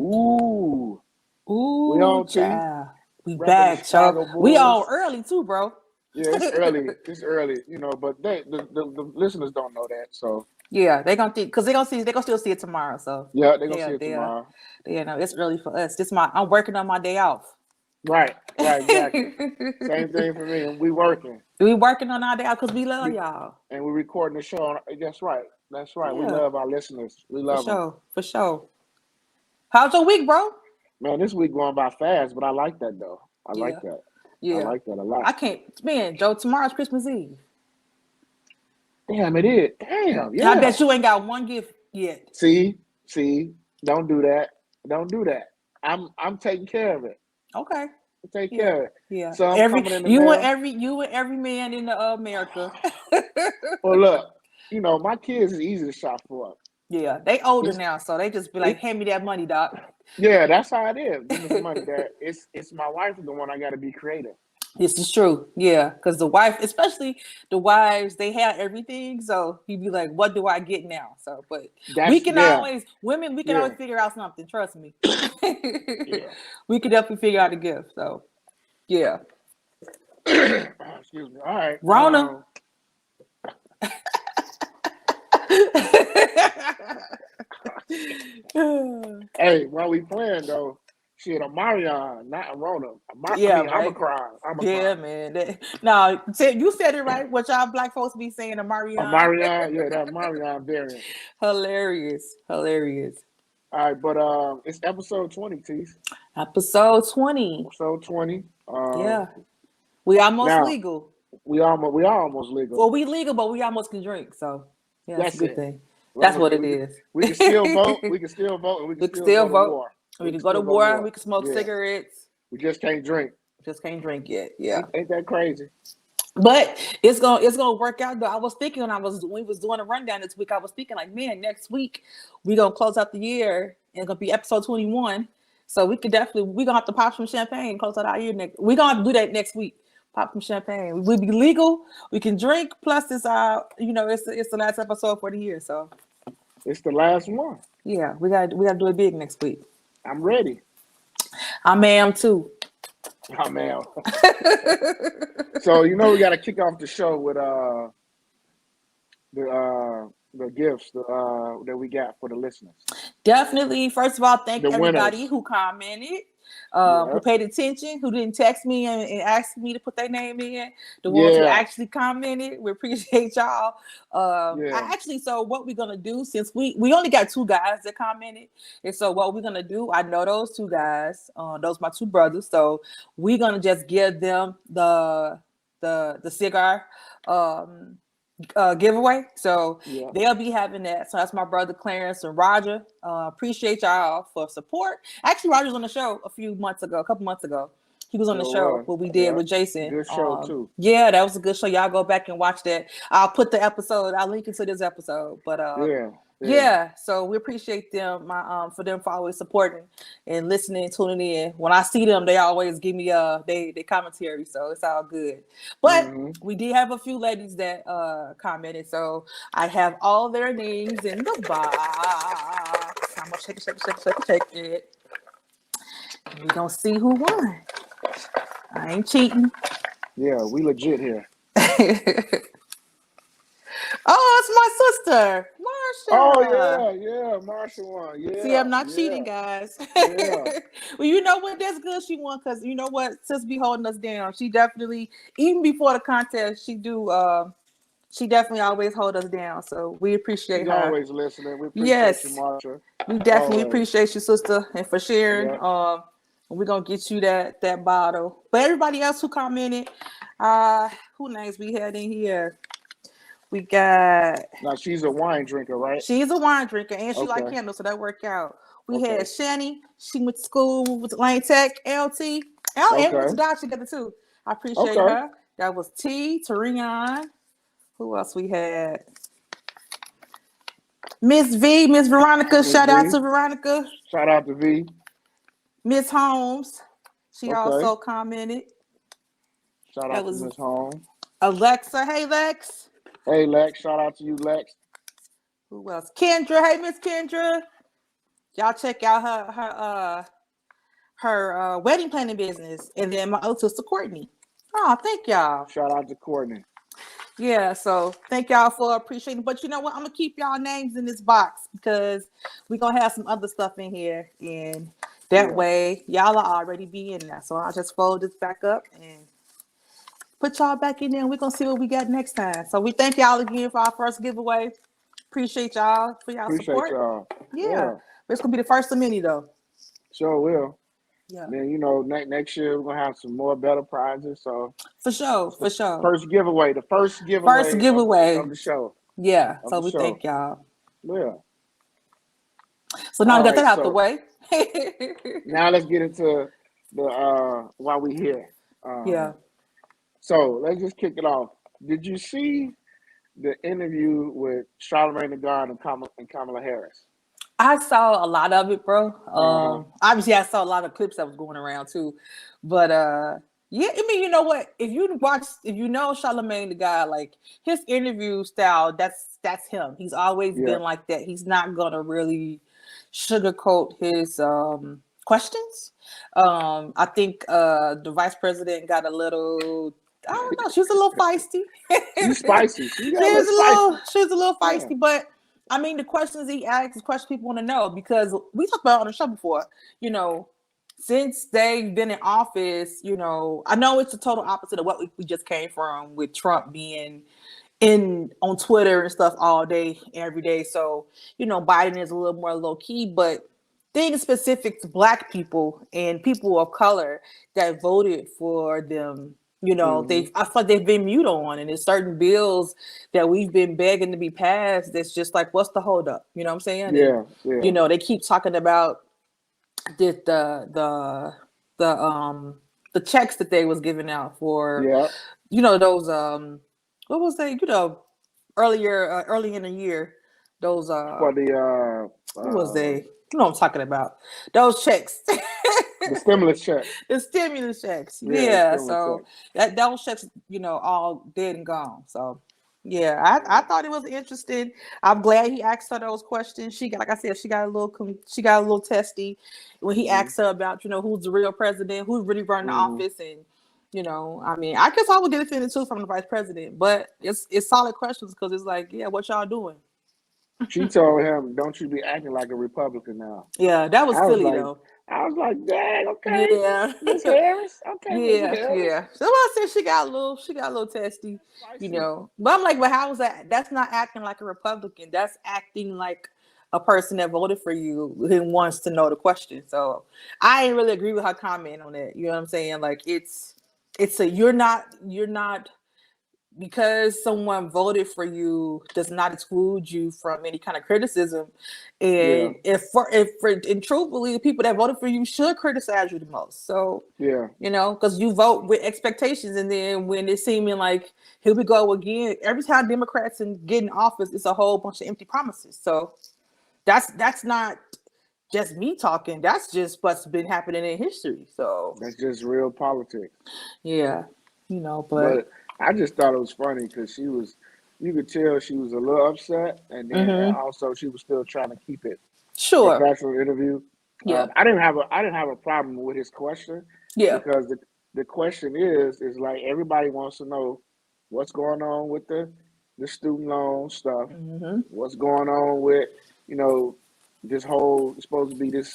Ooh, we Ooh, on T. child. We Repping the back, Chicago so we all Bulls. early too, bro. Yeah, it's early. It's early, you know, but the listeners don't know that. So Yeah, they gonna think because they gonna still see it tomorrow. So yeah, they're gonna see yeah, it tomorrow. you know, it's early for us. I'm working on my day off. Right, exactly. Same thing for me. We working. We working on our day off because we love y'all. And we're recording the show. That's right. That's right. We Yeah. love our listeners. We For love them. sure, for sure. How's your week, bro? Man, this week going by fast, but I like that though. I like that. Yeah. I like that a lot. I can't, man, Joe, tomorrow's Christmas Eve. Damn, it is. Damn, yeah. And I bet you ain't got one gift yet. See, don't do that. Don't do that. I'm taking care of it. Okay. Take care of it. Yeah. So I'm coming in the you mail. and every man in the America. Well, look, you know, my kids is easy to shop for. Yeah, they older now, so they just be like, "Hand me that money, doc." Yeah, that's how it is. Give me the money. That it's my wife is the one I got to be creative. This is true. Yeah, because the wife, especially the wives, they have everything. So he'd be like, "What do I get now?" So, but we can always figure out something. Trust me. We can definitely figure out a gift. So, yeah. Excuse me. All right, Rona. Hey, while we playing though, shit, I'm Marion, not Rona. I'm a crime. Man. No, you said it right. What y'all black folks be saying, a Marion? Marion, yeah, that Marion variant. Hilarious. All right, but it's episode 20, Tease. Episode 20. Yeah. We almost legal. We are almost legal. Well, we legal, but we almost can drink. So yeah, that's a good thing. That's what it is. We can still vote. We can still vote, and we can still vote. To war. We can go to war. We can smoke cigarettes. We just can't drink. Just can't drink yet. Yeah. Ain't that crazy? But it's gonna work out though. I was thinking when we was doing a rundown this week, I was thinking like, man, next week we're gonna close out the year and it's gonna be episode 21. So we're gonna have to pop some champagne, close out our year we're gonna have to do that next week. Pop some champagne. We'll be legal. We can drink. Plus, it's it's the last episode for the year. So it's the last one. Yeah, we gotta do it big next week. I'm ready. I am too. I'm out. So we got to kick off the show with the gifts that we got for the listeners. Definitely. First of all, thank everybody who commented, who paid attention, who didn't text me and ask me to put their name in. The ones who actually commented, we appreciate y'all. So what we're gonna do, since we only got 2 guys that commented, and so what we're gonna do, I know those 2 guys, those are my 2 brothers, so we're gonna just give them the cigar giveaway. So they'll be having that. So that's my brother Clarence and Roger. Appreciate y'all for support. Actually, Roger's on the show a couple months ago. He was on the show, what we did with Jason. Good show too. Yeah, that was a good show. Y'all go back and watch that. I'll put the episode, I'll link it to this episode. But so we appreciate them, for them for always supporting and listening, tuning in. When I see them, they always give me they commentary, so it's all good. But we did have a few ladies that commented, so I have all their names in the box. I'm gonna check it. We're gonna see who won. I ain't cheating. Yeah, we legit here. Oh, it's my sister, Marsha. Oh yeah, Marsha won. Yeah. See, I'm not cheating, guys. Yeah. Well, you know what? That's good. She won because you know what? Sis be holding us down. She definitely, even before the contest, she definitely always hold us down. So we appreciate her. Always listening. We appreciate you, Marsha. We definitely appreciate you, sister, and for sharing. Yeah. We're gonna get you that bottle. But everybody else who commented, who names we had in here? We got. Now she's a wine drinker, right? She's a wine drinker, and she like candles, so that worked out. We had Shani. She went to school with Lane Tech, LT. And went to Dodge together too. I appreciate her. That was T, Tarion. Who else we had? Miss V, Miss Veronica. Shout out to Veronica. Shout out to V. Miss Holmes. She also commented. Shout out to Miss Holmes. Alexa. Hey, Lex. Hey, Lex. Shout out to you, Lex. Who else? Kendra. Hey, Miss Kendra. Y'all check out her wedding planning business. And then my other sister, Courtney. Oh, thank y'all. Shout out to Courtney. Yeah, so thank y'all for appreciating. But you know what? I'm gonna keep y'all names in this box because we're gonna have some other stuff in here, and that way y'all will already be in there. So I'll just fold this back up and put y'all back in there, and we're gonna see what we got next time. So we thank y'all again for our first giveaway. Appreciate y'all for y'all support. Y'all. Yeah, it's gonna be the first of many though. Sure will. Yeah. Then next year we're gonna have some more better prizes. So for sure. First giveaway, the first giveaway of the show. Yeah. So we thank y'all. Yeah. So now we got that out the way. Now let's get into the why we here. So let's just kick it off. Did you see the interview with Charlamagne the God and Kamala Harris? I saw a lot of it, bro. Obviously, I saw a lot of clips that was going around too. But yeah, I mean, you know what? If you know Charlamagne the God, like his interview style, that's him. He's always been like that. He's not gonna really sugarcoat his questions. I think the vice president got a little. I don't know. She was a little feisty. She's spicy. She was a little feisty, but. I mean, the questions he asks, the questions people want to know, because we talked about it on the show before, since they've been in office, I know it's the total opposite of what we just came from with Trump being on Twitter and stuff all day, every day. So, Biden is a little more low key, but things specific to Black people and people of color that voted for them. I feel like they've been mute on, and there's certain bills that we've been begging to be passed. That's just like, what's the holdup? You know what I'm saying? Yeah. They keep talking about the checks that they was giving out for, those what was they? Early in the year, those for the what was they? You know what I'm talking about? Those checks. The stimulus checks. The stimulus checks. Yeah. So those checks, all dead and gone. So I thought it was interesting. I'm glad he asked her those questions. She got, like I said, she got a little testy when he asked her about, who's the real president, who's really running the office, and I mean, I guess I would get offended too from the vice president, but it's solid questions because it's like, what y'all doing? She told him, "Don't you be acting like a Republican now." Yeah, that was silly though. I was like, "Dang, okay, yeah, Miss Harris, okay, yeah." So I said she got a little testy, But I'm like, but how is that? That's not acting like a Republican. That's acting like a person that voted for you who wants to know the question. So I ain't really agree with her comment on that. You know what I'm saying? Like it's you're not. Because someone voted for you does not exclude you from any kind of criticism, and and truthfully, the people that voted for you should criticize you the most. So because you vote with expectations, and then when it's seeming like here we go again, every time Democrats get in office, it's a whole bunch of empty promises. So that's not just me talking. That's just what's been happening in history. So that's just real politics. Yeah, but I just thought it was funny because you could tell she was a little upset, and then also she was still trying to keep it a professional interview. Yeah, I didn't have a problem with his question. Yeah, because the question is like everybody wants to know what's going on with the student loan stuff, what's going on with this whole it's supposed to be this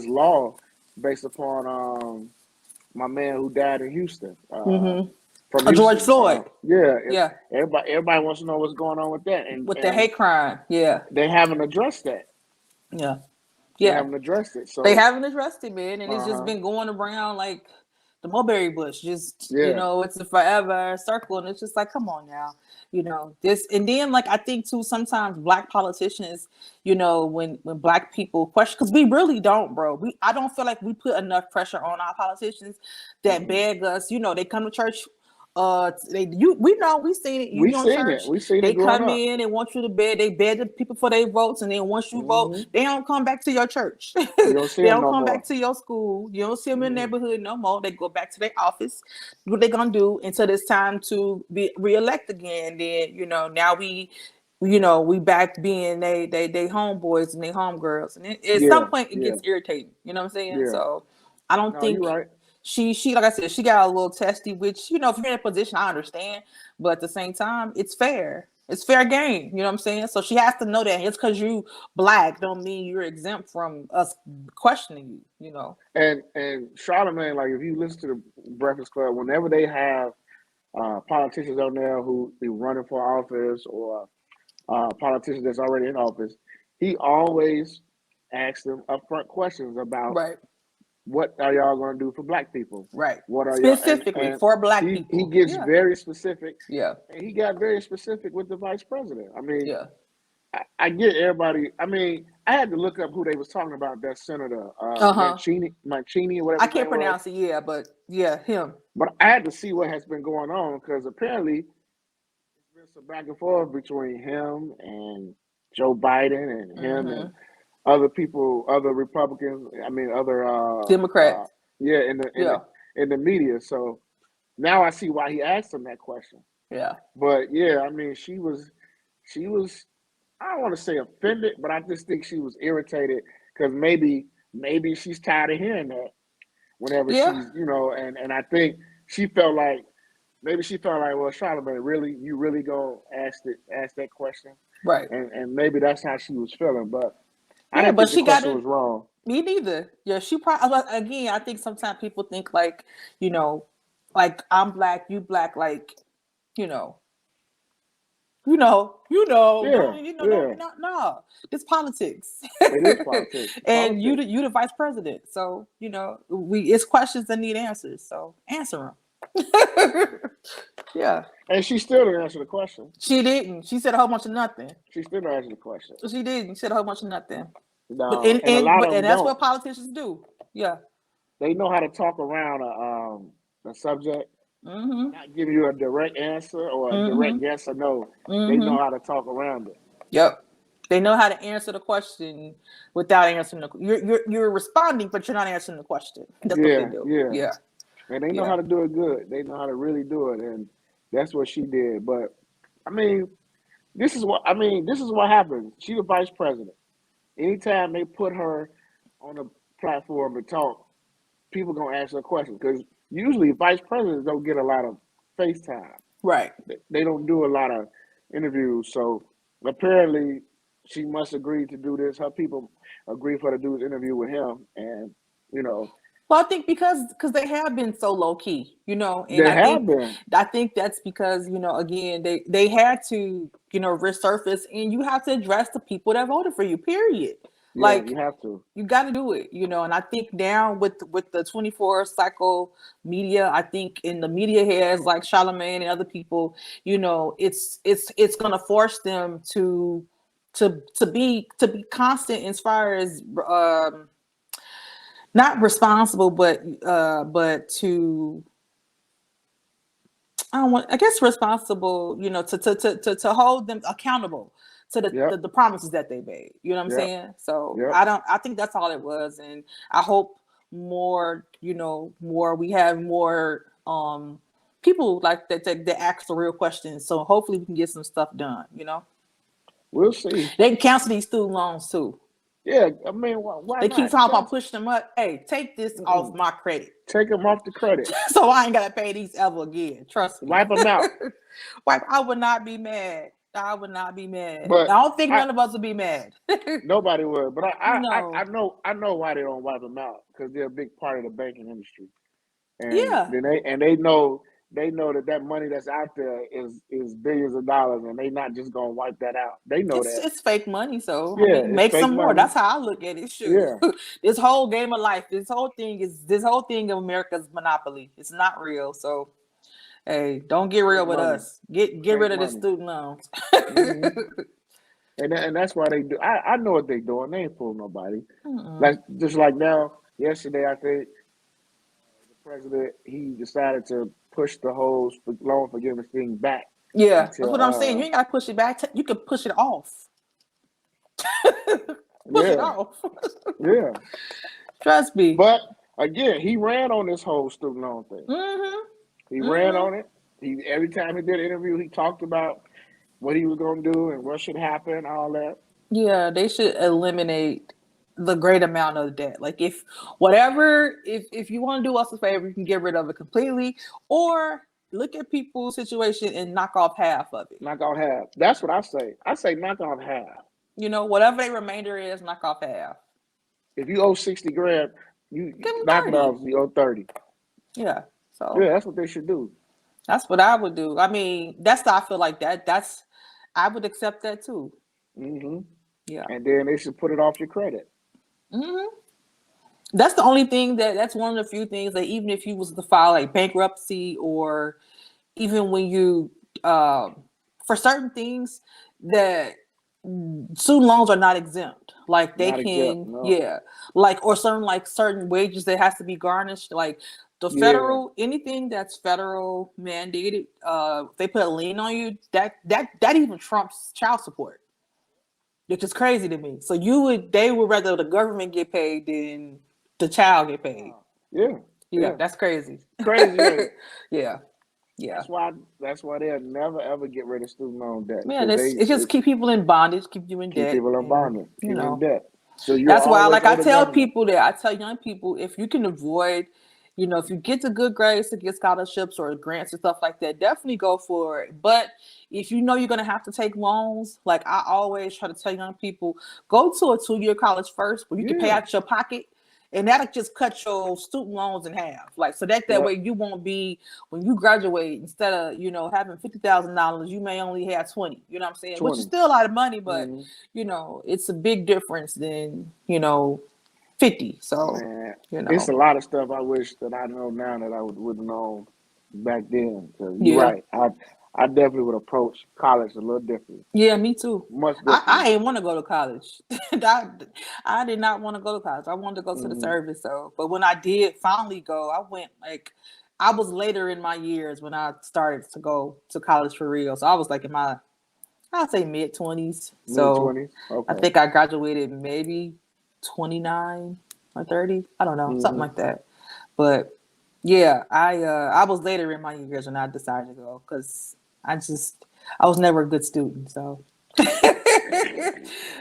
law based upon my man who died in Houston. From Houston. George Floyd. Everybody wants to know what's going on with that. And with the hate crime. Yeah. They haven't addressed that. Yeah. They haven't addressed it. So they haven't addressed it, man. And it's just been going around like the mulberry bush. Just it's a forever circle, and it's just like, come on now, this. And then like I think too, sometimes Black politicians, when Black people question, because we really don't, bro. I don't feel like we put enough pressure on our politicians that beg us. They come to church. We've seen it. We seen church, it. We seen they it growing come up. in and want you to beg. They beg the people for their votes, and then once you vote, they don't come back to your church. You don't see they them don't no come more. back to your school. You don't see them in the neighborhood no more. They go back to their office. What they gonna do until it's time to be reelect again? Then now we back being they homeboys and they homegirls, and at some point it gets irritating. You know what I'm saying? Yeah. So I don't think. You're right. She like I said, she got a little testy, which, if you're in a position, I understand. But at the same time, it's fair. It's fair game. You know what I'm saying? So she has to know that it's because you Black don't mean you're exempt from us questioning you, And Charlamagne, like if you listen to the Breakfast Club, whenever they have politicians on there who be running for office or politicians that's already in office, he always asks them upfront questions about what are y'all going to do for Black people? Right. What are specifically and for Black people? He gets very specific. Yeah. And he got very specific with the vice president. I mean, I get everybody. I mean, I had to look up who they was talking about. That Senator Mancini, or whatever. I can't pronounce it. But him. But I had to see what has been going on because apparently there's been some back and forth between him and Joe Biden and him and other people, other Republicans. I mean, other Democrats. In the media. So now I see why he asked him that question. Yeah. But I mean, she was. I don't want to say offended, but I just think she was irritated because maybe she's tired of hearing that whenever she's, and I think she felt like, well, Charlamagne, really, you really gonna ask that question? Right. And maybe that's how she was feeling, but I didn't think the question was wrong. Me neither. Yeah, she probably, again, I think sometimes people think like, like I'm Black, you Black, like, no, no, it's politics. It is politics. And you the vice president, so it's questions that need answers. So answer them. Yeah. And she still didn't answer the question. She didn't. She said a whole bunch of nothing. She still didn't answer the question. She didn't. She said a whole bunch of nothing. No, and that's what politicians do. Yeah. They know how to talk around a subject. Not give you a direct answer or a direct yes or no. They know how to talk around it. Yep. They know how to answer the question without answering you're responding, but you're not answering the question. That's what they do. Yeah. And they know how to do it good. They know how to really do it, and that's what she did. But I mean, this is what happens. She's the vice president. Anytime they put her on a platform to talk, people gonna ask her questions because usually vice presidents don't get a lot of face time. Right. They don't do a lot of interviews. So apparently she must agree to do this. Her people agree for her to do this interview with him. And, Well, I think because they have been so low key, and I think that's because, again, they had to, resurface, and you have to address the people that voted for you, period. Like you have to. You got to do it, and I think now with the 24 cycle media, I think in the media heads like Charlamagne and other people, it's gonna force them to be constant as far as not responsible, but to responsible, to hold them accountable to the promises that they made. You know what I'm saying? So I think that's all it was. And I hope more we have more people like that ask the real questions. So hopefully we can get some stuff done, We'll see. They can cancel these student loans too. Yeah, I mean, why they not? keep talking about pushing them up. Hey, take this off my credit. Take them off the credit. So I ain't got to pay these ever again. Trust me. Wipe them out. I would not be mad. I would not be mad. But I don't think none of us would be mad. Nobody would. But I know why they don't wipe them out, because they're a big part of the banking industry. And they know they know that money that's out there is billions of dollars, and they not just gonna wipe that out. They know that it's fake money. So yeah, I mean, make some more. money. That's how I look at it. Shoot. Yeah, This whole game of life, this whole thing of America's monopoly. It's not real. So hey, don't get real with us. Get rid of the student loans. Mm-hmm. And that's why they do. I know what they doing. They ain't fooling nobody. Like just like now, yesterday, I think the president he decided to push the whole loan forgiveness thing back. Yeah, that's what I'm saying. You ain't gotta push it back. You can push it off. It off. Yeah. Trust me. But again, he ran on this whole student loan thing. He ran on it. Every time he did an interview, he talked about what he was going to do and what should happen, all that. Yeah, they should eliminate the great amount of debt. Like if you want to do us a favor, you can get rid of it completely, or look at people's situation and knock off half of it. Knock off half. That's what I say. I say knock off half. You know, whatever the remainder is, knock off half. If you owe $60,000, you knock it off. You owe 30. Yeah. So yeah, that's what they should do. That's what I would do. I mean, I feel like that's I would accept that too. Yeah. And then they should put it off your credit. That's the only thing that's one of the few things that even if you was to file like bankruptcy, or even when you for certain things that student loans are not exempt. Like they like or certain wages that has to be garnished. Like the federal, anything that's federal mandated, they put a lien on you, that even trumps child support, which is crazy to me. So they would rather the government get paid than the child get paid. Yeah, that's crazy. Yeah. That's why they'll never ever get rid of student loan debt. Yeah, it just keep people in bondage, keep you in debt. Keep people in bondage, keep you in debt. So that's why, like I tell young people, if you can avoid, if you get to good grades to get scholarships or grants and stuff like that, definitely go for it. But if you know you're going to have to take loans, like I always try to tell young people, go to a 2-year college first where you can pay out your pocket, and that'll just cut your student loans in half. Like, so that way you won't be, when you graduate, instead of, having $50,000, you may only have 20, you know what I'm saying? 20. Which is still a lot of money, but it's a big difference than, 50. So, it's a lot of stuff I wish that I know now that I would have known back then. You're right. I definitely would approach college a little different. Yeah, me too. Much different. I didn't want to go to college. I did not want to go to college. I wanted to go to the service. So, but when I did finally go, I went I was later in my years when I started to go to college for real. So I was like in my, I'd say mid-20s. So I think I graduated maybe 29 or 30. I don't know, something like that. But yeah, I was later in my years when I decided to go because I was never a good student. So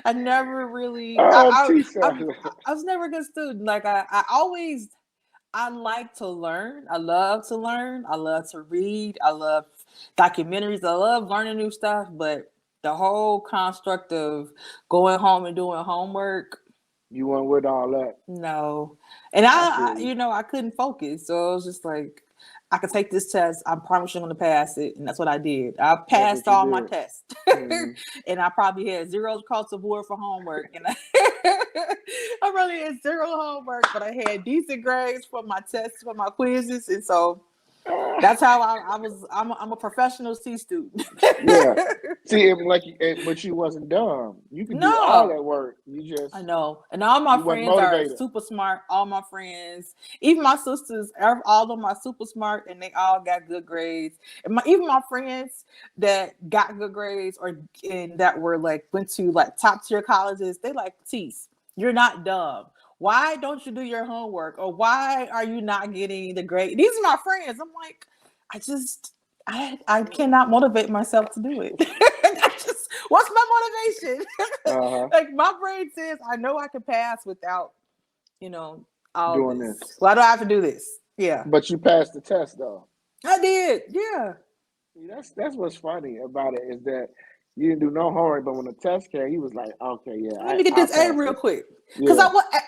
I never really, I was never a good student. Like I like to learn. I love to learn. I love to read. I love documentaries. I love learning new stuff. But the whole construct of going home and doing homework, you weren't with all that. No. And I couldn't focus. So it was just like, I could take this test. I'm probably going to pass it. And that's what I did. I passed all my tests. And I probably had 0 across the board for homework. And I really had 0 homework, but I had decent grades for my tests, for my quizzes. And so that's how I'm a professional C student. See, but you wasn't dumb. You could do all that work. I know. And all my friends are super smart. All my friends, even my sisters, all of them are super smart, and they all got good grades. And even my friends that got good grades and that were went to top tier colleges, they Tease, you're not dumb. Why don't you do your homework? Or why are you not getting the grade? These are my friends. I'm like, I cannot motivate myself to do it. What's my motivation? My brain says, I know I can pass without, all doing this. Why do I have to do this? Yeah. But you passed the test though. I did. Yeah. See, that's what's funny about it is that You didn't do no homework, but when the test came, he was like, "Okay, yeah, let me get this A real quick." Because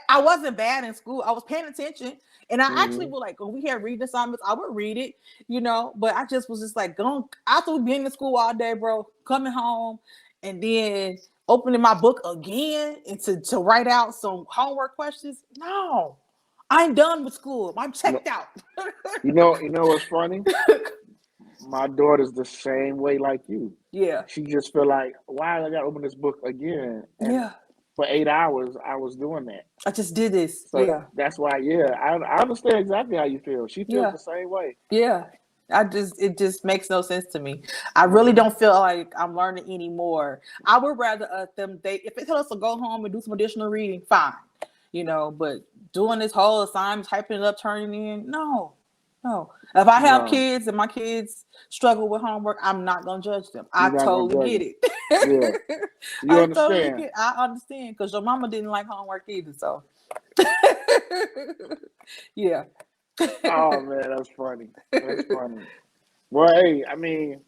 I wasn't bad in school. I was paying attention, and I actually would like when we had reading assignments, I would read it, But I just was just like going after being in school all day, bro. Coming home, and then opening my book again and to write out some homework questions. No, I'm done with school. I'm checked out. You know what's funny? My daughter's the same way like you. Yeah. She just feel like, why I gotta open this book again? And for 8 hours, I was doing that. I just did this. So that's why, I understand exactly how you feel. She feels the same way. Yeah. It just makes no sense to me. I really don't feel like I'm learning anymore. I would rather if they tell us to go home and do some additional reading, fine. But doing this whole assignment, typing it up, turning it in, no. If I have kids and my kids struggle with homework, I'm not gonna judge them. I totally get it. You understand? I understand because your mama didn't like homework either. So yeah. Oh man, that's funny. That's funny. Well, hey, I mean,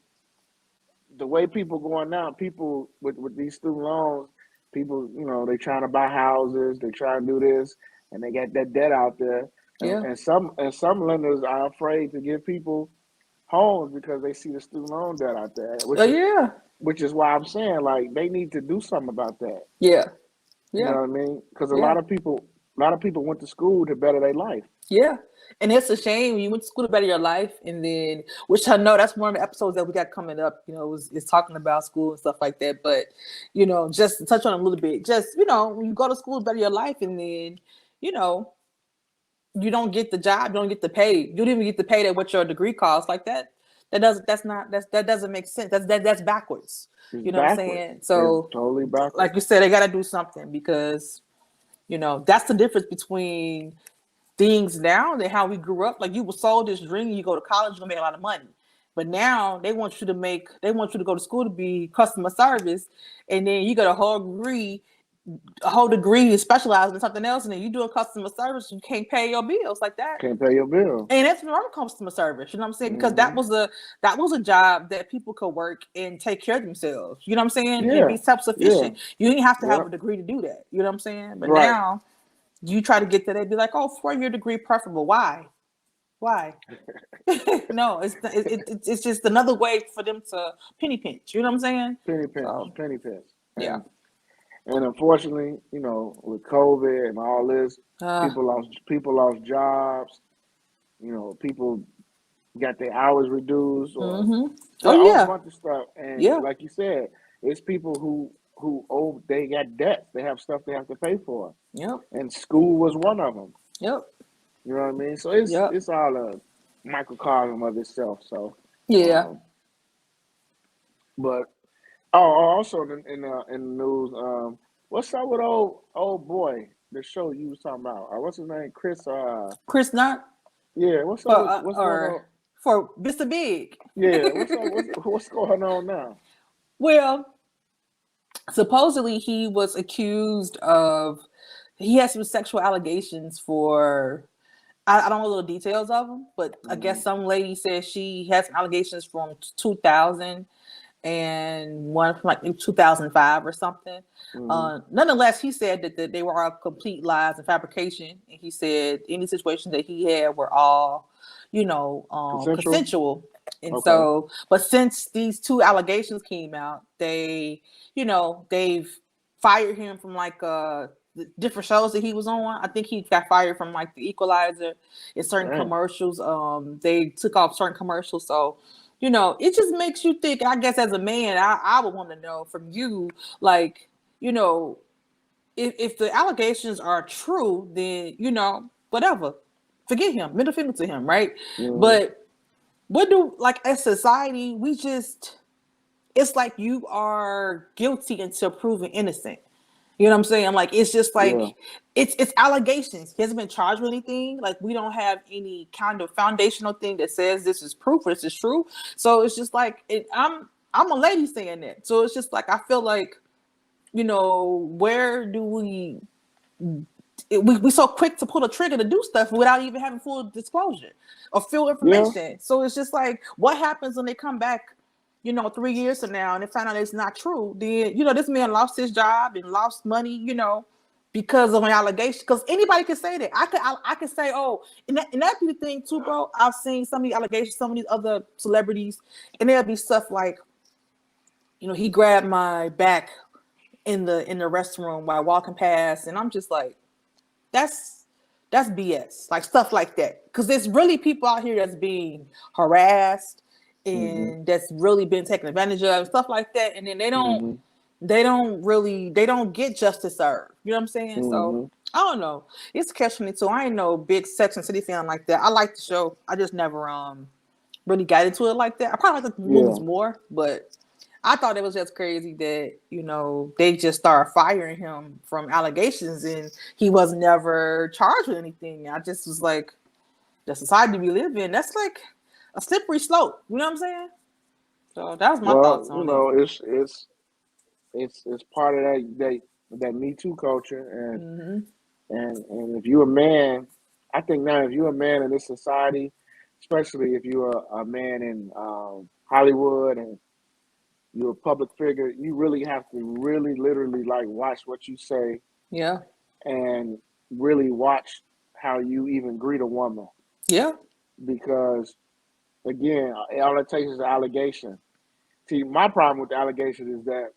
the way people going now, people with these student loans, people, they trying to buy houses, they trying to do this, and they got that debt out there. And some lenders are afraid to give people homes because they see the student loan debt out there. Which is why I'm saying like they need to do something about that. Yeah. You know what I mean? Because a lot of people went to school to better their life. Yeah. And it's a shame when you went to school to better your life, and then, which I know that's one of the episodes that we got coming up, is talking about school and stuff like that. But, just to touch on a little bit, just, when you go to school to better your life, and then, you don't get the job, you don't get the pay, you don't even get the pay that what your degree costs like that. That doesn't make sense. That's backwards. What I'm saying? So it's totally backwards. Like you said, they got to do something because, that's the difference between things now than how we grew up. Like you were sold this dream, you go to college, you're gonna make a lot of money. But now they want you to go to school to be customer service, and then you got a whole degree and specialize in something else, and then you do a customer service, you can't pay your bills like that. Can't pay your bill. And that's normal customer service, you know what I'm saying? Because that was a job that people could work and take care of themselves. You know what I'm saying? And be self-sufficient. You didn't have to have a degree to do that. You know what I'm saying? But now you try to get to that, be like, 4-year degree preferable. Why? No, it's just another way for them to penny pinch. You know what I'm saying? Penny pinch. Yeah. And unfortunately, with COVID and all this, people lost jobs. People got their hours reduced or a bunch of stuff. And like you said, it's people who they got debts. They have stuff they have to pay for. Yep. And school was one of them. Yep. You know what I mean? So it's all a microcosm of itself. So but also in the news, what's up with old boy? The show you was talking about. What's his name? Chris Noth? Yeah. What's up? What's going on? For Mr.Big? Yeah. What's going on now? Well, supposedly he was accused of. He has some sexual allegations for. I don't know the details of them, but I guess some lady said she has some allegations from 2000 and one from like 2005 or something. Nonetheless, he said that they were all complete lies and fabrication. And he said any situations that he had were all, consensual. And so, but since these two allegations came out, they've fired him from like the different shows that he was on. I think he got fired from like the Equalizer in certain commercials. They took off certain commercials. So, it just makes you think. I guess as a man, I would want to know from you, like, if the allegations are true, then whatever, forget him, middle finger to him, right? But what do as society it's like you are guilty until proven innocent. You know what I'm saying? Like, it's just like, it's allegations. He hasn't been charged with anything. Like, we don't have any kind of foundational thing that says this is proof or this is true. So it's just like, I'm a lady saying that. So it's just like, I feel like, where do we so quick to pull a trigger to do stuff without even having full disclosure or full information. So it's just like, what happens when they come back 3 years from now, and they find out it's not true, then this man lost his job and lost money, because of an allegation. Because anybody can say that. I could say, oh, and that be the thing too, bro. I've seen some of the allegations, some of these other celebrities, and there'll be stuff like, he grabbed my back in the restroom while walking past, and I'm just like, that's BS, like stuff like that. Because there's really people out here that's being harassed and that's really been taken advantage of, stuff like that, and then they don't get justice served. You know what I'm saying? So I don't know. It's catch-22. I ain't no big Sex and City fan like that. I like the show. I just never really got into it like that. I probably like the movies more, but I thought it was just crazy that, they just started firing him from allegations and he was never charged with anything. I just was like, the society we live in, that's like a slippery slope. You know what I'm saying? So that was my thoughts on it. It's part of that Me Too culture, and if you're a man, I think now if you're a man in this society, especially if you're a man in Hollywood and you're a public figure, you really have to literally like watch what you say, and really watch how you even greet a woman, because again, all it takes is an allegation. See, my problem with the allegation is that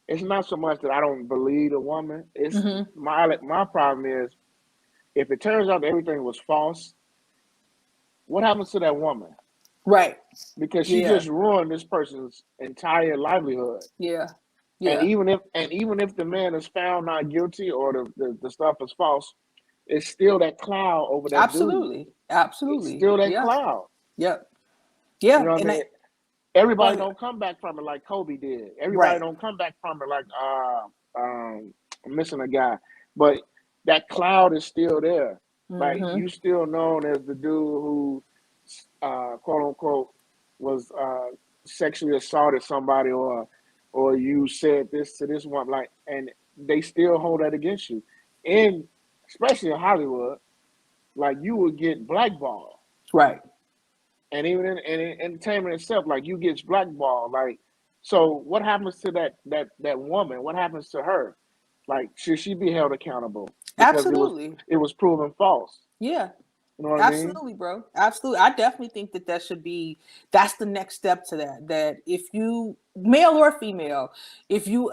it's not so much that I don't believe a woman. It's my problem is if it turns out that everything was false, what happens to that woman? Right. Because she just ruined this person's entire livelihood. Yeah. And even if the man is found not guilty or the stuff is false, it's still that cloud over that dude. Absolutely. It's still that cloud. Yep. Yeah. You know what I mean? Everybody don't come back from it like Kobe did. Everybody don't come back from it like I'm missing a guy. But that cloud is still there. Like you still known as the dude who quote unquote was sexually assaulted somebody or you said this to this one, like, and they still hold that against you. And especially in Hollywood, like you would get blackballed. Right. And even in entertainment itself, like you get blackballed. Like, so what happens to that woman? What happens to her? Like, should she be held accountable? Because it was proven false. Yeah. You know what I mean? Absolutely, bro. Absolutely. I definitely think that's the next step to that. That if you, male or female, if you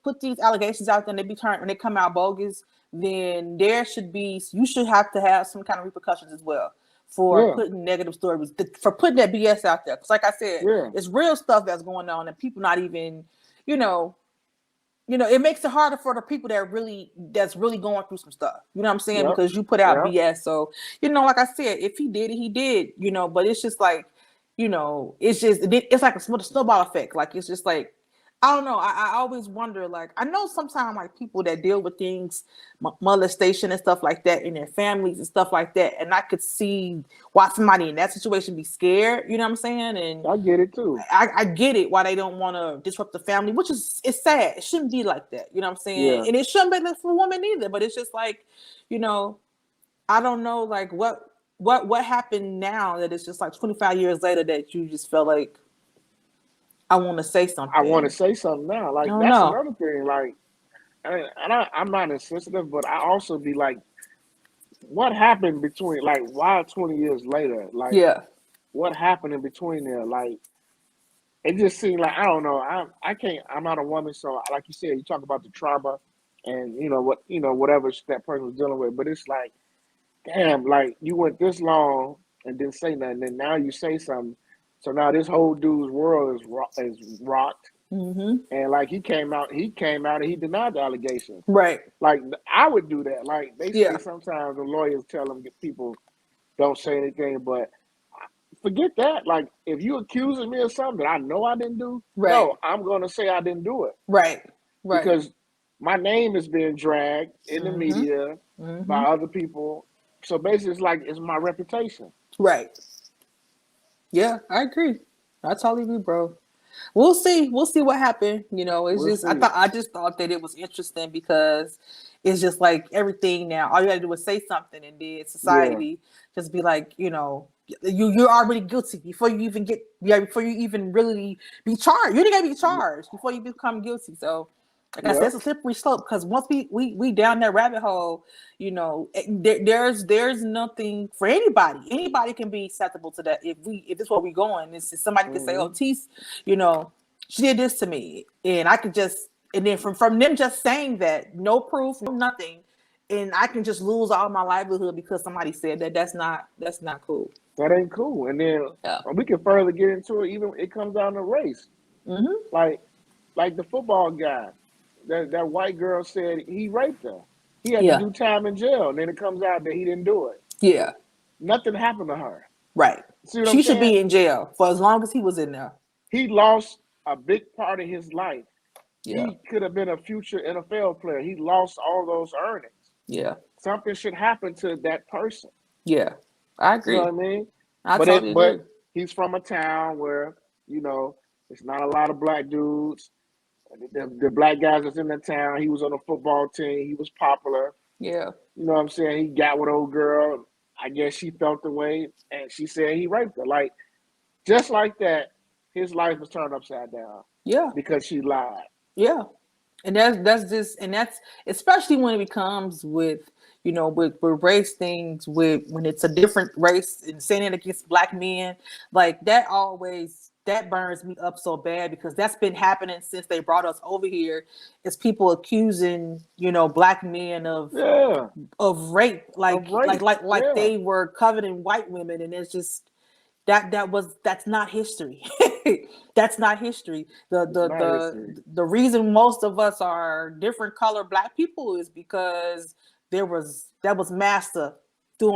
put these allegations out there and they come out bogus, then you should have to have some kind of repercussions as well for putting negative stories, for putting that BS out there. Because like I said, it's real stuff that's going on and people not even, it makes it harder for the people that's really going through some stuff. You know what I'm saying? Because you put out BS. So, like I said, if he did it, he did, but it's just like, it's like a snowball effect. Like, it's just like, I don't know. I always wonder, like, I know sometimes like people that deal with things, molestation and stuff like that in their families and stuff like that. And I could see why somebody in that situation be scared. You know what I'm saying? And I get it too. I get it why they don't want to disrupt the family, which it's sad. It shouldn't be like that. You know what I'm saying? Yeah. And it shouldn't be like for women either. But it's just like, I don't know, like what happened now that it's just like 25 years later that you just felt like, I want to say something. I want to say something now. Like, that's another thing. Like, I'm not insensitive, but I also be like, what happened between, like, why 20 years later? Like, what happened in between there? Like, it just seemed like, I don't know. I'm not a woman, so like you said, you talk about the trauma and whatever that person was dealing with, but it's like, damn, like you went this long and didn't say nothing, and now you say something. So now this whole dude's world is rocked, and like he came out and he denied the allegation. Right. Like I would do that. Like they say sometimes the lawyers tell them that people don't say anything, but forget that. Like if you accusing me of something that I know I didn't do, no, I'm gonna say I didn't do it. Right. Because my name is being dragged in the media by other people. So basically, it's my reputation. Right. Yeah, I agree. I totally agree, bro. We'll see. We'll see what happened. I just thought that it was interesting because it's just like everything now. All you got to do is say something, and then society just be like, you're already guilty before you even really be charged. You didn't gotta be charged before you become guilty. So like I said, it's a slippery slope because once we down that rabbit hole, there's nothing for anybody. Anybody can be acceptable to that if this is where we going. Somebody can say, "Oh, Tease, she did this to me," and I could just and then from them just saying that, no proof, no nothing, and I can just lose all my livelihood because somebody said that. That's not cool. That ain't cool. And then we can further get into it. Even it comes down to race, like the football guy. That white girl said he raped her. He had to do time in jail, and then it comes out that he didn't do it. Yeah. Nothing happened to her. Right. She should be in jail for as long as he was in there. He lost a big part of his life. Yeah. He could have been a future NFL player. He lost all those earnings. Yeah. Something should happen to that person. Yeah. I agree. You know what I mean? But he's from a town where, it's not a lot of black dudes. The black guys that's in the town, he was on a football team. He was popular. Yeah. You know what I'm saying? He got with old girl. I guess she felt the way, and she said he raped her. Like, just like that, his life was turned upside down. Yeah. Because she lied. Yeah. And that's especially when it becomes with race things, when it's a different race and saying it against black men, like that burns me up so bad because that's been happening since they brought us over here. It's people accusing, black men of rape, like they were coveting white women, and it's just that's not history. That's not history. The reason most of us are different color black people is because that was master he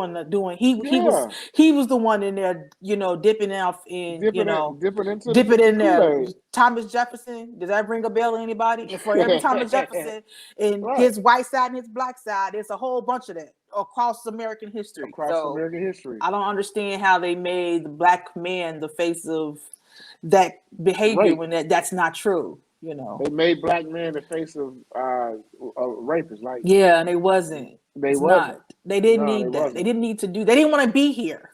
was the one in there, dipping off in dipping in there. Thomas Jefferson, does that ring a bell to anybody? And for every Thomas Jefferson and his white side and his black side, there's a whole bunch of that across American history. American history. I don't understand how they made the black man the face of that behavior when that's not true. They made black men the face of rapists. Like, and they wasn't. They didn't need that. They didn't need to do. They didn't want to be here.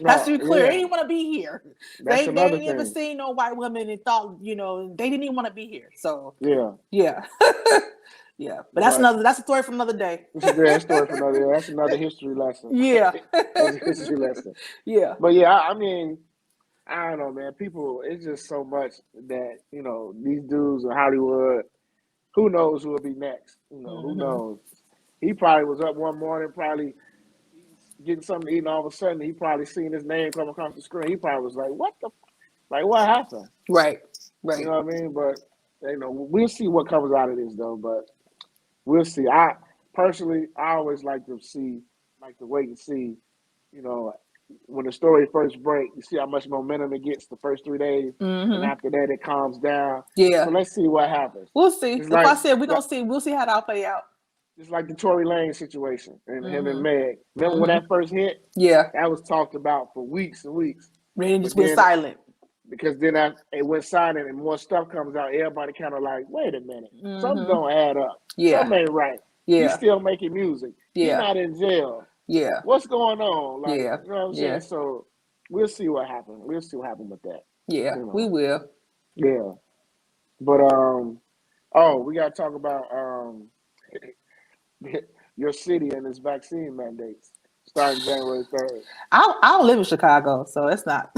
Has to be clear. They didn't want to be here. They ain't even seen no white women and thought, they didn't even want to be here. So yeah. But that's a story for another day. That's another history lesson. Yeah. That's a history lesson. Yeah. But yeah, I mean, I don't know, man. People, it's just so much that, these dudes in Hollywood, who knows who will be next? Who knows? He probably was up one morning, probably getting something to eat, and all of a sudden, he probably seen his name come across the screen. He probably was like, what happened? Right. You know what I mean? But, we'll see what comes out of this, though. But we'll see. I always like to wait and see, when the story first breaks, you see how much momentum it gets the first 3 days, and after that it calms down. Yeah. So let's see what happens. We'll see. I said we'll see how that'll play out. Just like the Tory Lanez situation and him and Meg. Remember when that first hit? Yeah. That was talked about for weeks and weeks. Then just went silent. Because then it went silent and more stuff comes out. Everybody kind of like, wait a minute, something don't add up. Yeah. Something ain't right. Yeah. He's still making music. Yeah. He's not in jail. Yeah. What's going on? Like, yeah. You know what I'm saying? So we'll see what happens. We'll see what happens with that. Yeah, we will. Yeah. But we gotta talk about your city and its vaccine mandates starting January 3rd. I don't live in Chicago, so it's not.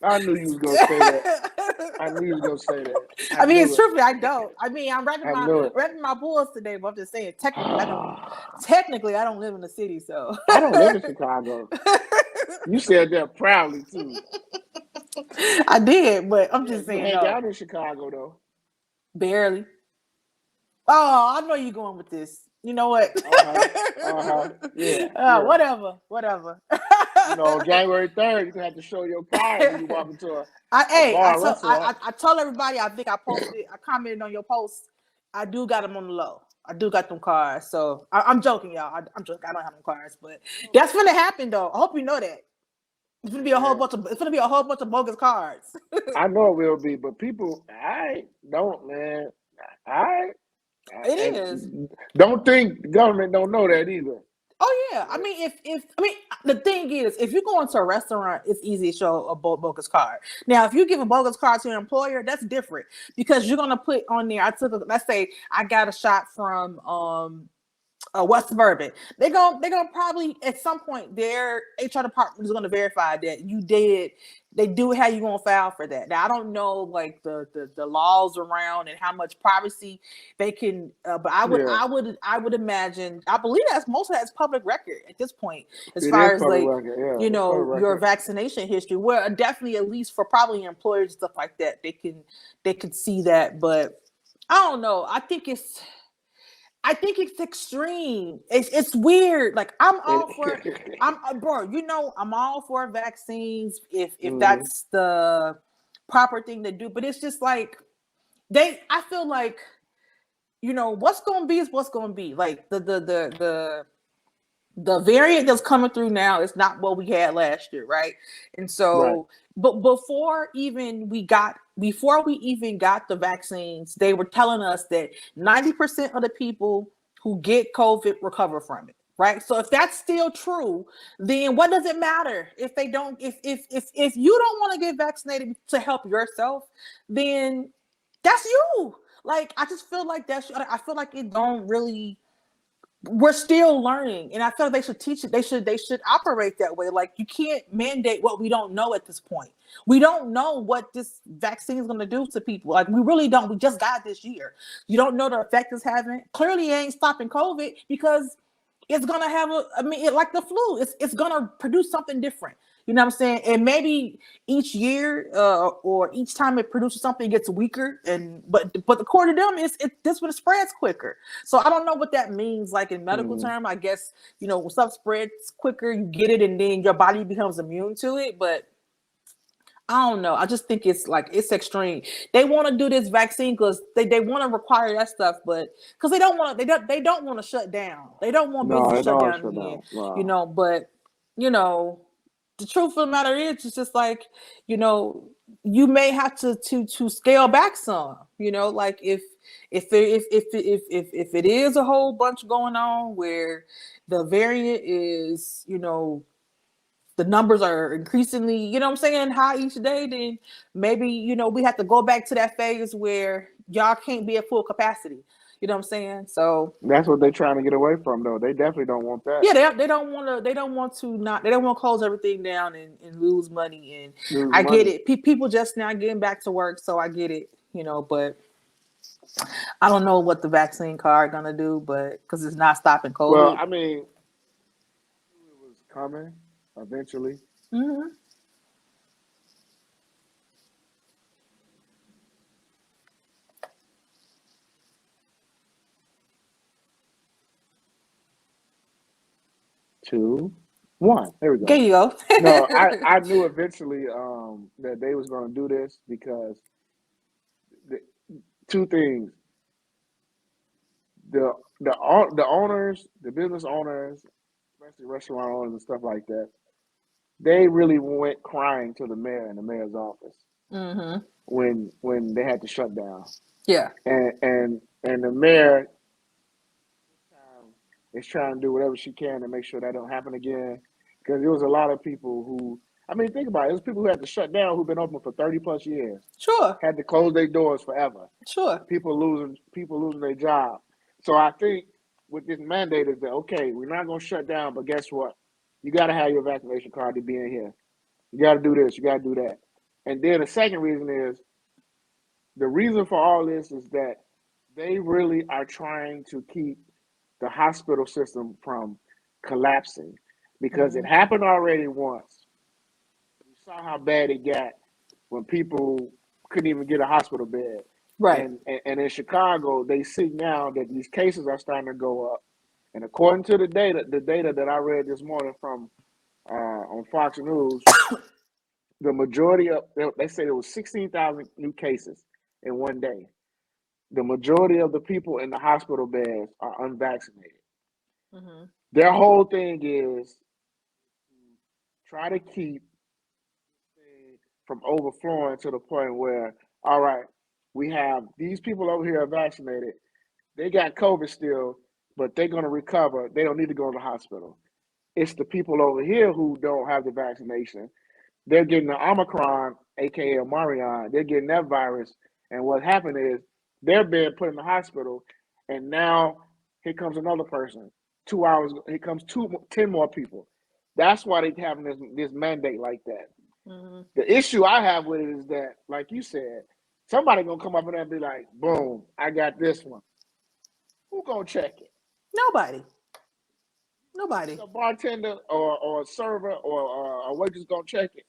I knew you was gonna say that. I mean, it's truthfully, I don't. I mean, I'm repping my Bulls today, but I'm just saying, technically, I don't live in the city, so. I don't live in Chicago. You said that proudly too. I did, but I'm just saying. You hang out in Chicago though. Barely. Oh, I know you're going with this. You know what? Yeah. Whatever. January 3rd, you're gonna have to show your card when you walk into a bar. I told everybody. I think I commented on your post. I do got them on the low. I do got them cards. So I'm joking, y'all. I'm joking. I don't have them cards, but that's gonna happen though. I hope you know that. It's gonna be a whole bunch of bogus cards. I know it will be, but people, man. It is. Don't think the government don't know that either. Oh yeah, I mean, if the thing is, if you go into a restaurant, it's easy to show a bogus card. Now, if you give a bogus card to an employer, that's different because you're gonna put on there. Let's say I got a shot from West Suburban. They're gonna probably at some point their HR department is gonna verify that you did. They do how you gonna file for that. Now I don't know like the laws around and how much privacy they can, but I would imagine. I believe most of that's public record at this point, as far as like your vaccination history. Where definitely at least for probably employers and stuff like that, they could see that. But I don't know. I think it's extreme. It's weird. Like I'm all for I'm all for vaccines if that's the proper thing to do. But it's just like I feel like, what's gonna be is what's gonna be. Like the variant that's coming through now is not what we had last year, right? And so but before we even got the vaccines, they were telling us that 90% of the people who get COVID recover from it, right? So if that's still true, then what does it matter if they don't? If you don't want to get vaccinated to help yourself, then that's you. Like I just feel like I feel like it don't really. We're still learning, and I feel like they should teach it. They should operate that way. Like you can't mandate what we don't know at this point. We don't know what this vaccine is going to do to people. Like we really don't. We just got it this year. You don't know the effect it's having. Clearly, it ain't stopping COVID because it's going to have like the flu. It's going to produce something different. You know what I'm saying? And maybe each year or each time it produces something, it gets weaker. But according to them, this one spreads quicker. So I don't know what that means, like in medical term. I guess when stuff spreads quicker, you get it, and then your body becomes immune to it. But I don't know. I just think it's extreme. They want to do this vaccine because they want to require that stuff, but because they don't want to shut down. They don't want business to shut down again. Wow. But the truth of the matter is, it's just like, you may have to scale back some, like if it is a whole bunch going on where the variant is, the numbers are increasingly, high each day, then maybe, we have to go back to that phase where y'all can't be at full capacity. You know what I'm saying? So that's what they're trying to get away from, though. They definitely don't want that. Yeah, they don't want to close everything down and lose money. And I get it. People just now getting back to work, so I get it. But I don't know what the vaccine card gonna do, but because it's not stopping COVID. Well, I mean, it was coming eventually. Mm-hmm. Two, one. There we go. There you go. No, I knew eventually that they was going to do this because two things: the owners, the business owners, especially restaurant owners and stuff like that, they really went crying to the mayor in the mayor's office when they had to shut down. Yeah, and the mayor is trying to do whatever she can to make sure that don't happen again. Because there was a lot of people who, think about it. There's people who had to shut down who've been open for 30 plus years. Sure. Had to close their doors forever. Sure. People losing their job. So I think with this mandate is that, okay, we're not going to shut down, but guess what? You got to have your vaccination card to be in here. You got to do this. You got to do that. And then the second reason is, the reason for all this is that they really are trying to keep the hospital system from collapsing, because it happened already once. We saw how bad it got when people couldn't even get a hospital bed. Right. And in Chicago, they see now that these cases are starting to go up. And according to the data that I read this morning from on Fox News, the majority of, they say there was 16,000 new cases in one day. The majority of the people in the hospital beds are unvaccinated. Mm-hmm. Their whole thing is try to keep from overflowing to the point where, all right, we have these people over here are vaccinated. They got COVID still, but they're going to recover. They don't need to go to the hospital. It's the people over here who don't have the vaccination. They're getting the Omicron, aka Marion. They're getting that virus, and what happened is they're being put in the hospital, and now here comes another person. 2 hours, here comes 10 more people. That's why they're having this mandate like that. Mm-hmm. The issue I have with it is that, like you said, somebody gonna come up in there and be like, "Boom, I got this one." Who gonna check it? Nobody. A bartender or a server or a waitress gonna check it.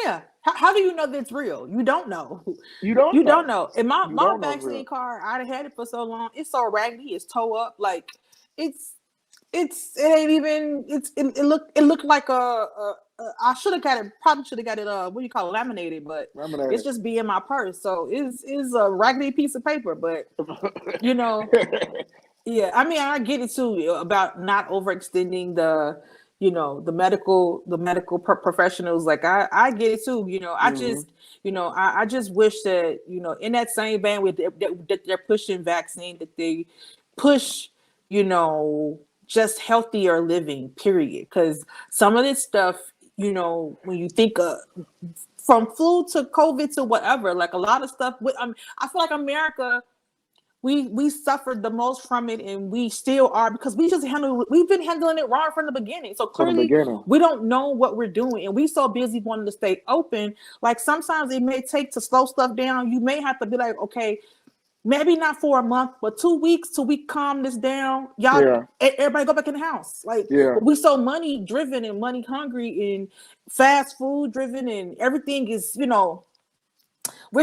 Yeah. How do you know that it's real? You don't know. You don't know. And my vaccine card, I'd had it for so long. It's so raggedy. It's toe up. Like it ain't even. It looked like I should have got it. Probably should have got it. What do you call it? Laminated, but it's just be in my purse. So it's a raggedy piece of paper. But you know, yeah. I mean, I get it too about not overextending the medical professionals. Like I get it too. You know, I just I just wish that in that same bandwidth that they're pushing vaccine, that they push just healthier living, period. Because some of this stuff, when you think of from flu to COVID to whatever, like a lot of stuff, I feel like America, we suffered the most from it, and we still are, because we've been handling it wrong from the beginning. So clearly we don't know what we're doing, and we so busy wanting to stay open. Like sometimes it may take to slow stuff down. You may have to be like, okay, maybe not for a month, but 2 weeks till we calm this down. Y'all, everybody go back in the house. Like we so money driven and money hungry and fast food driven, and everything is, we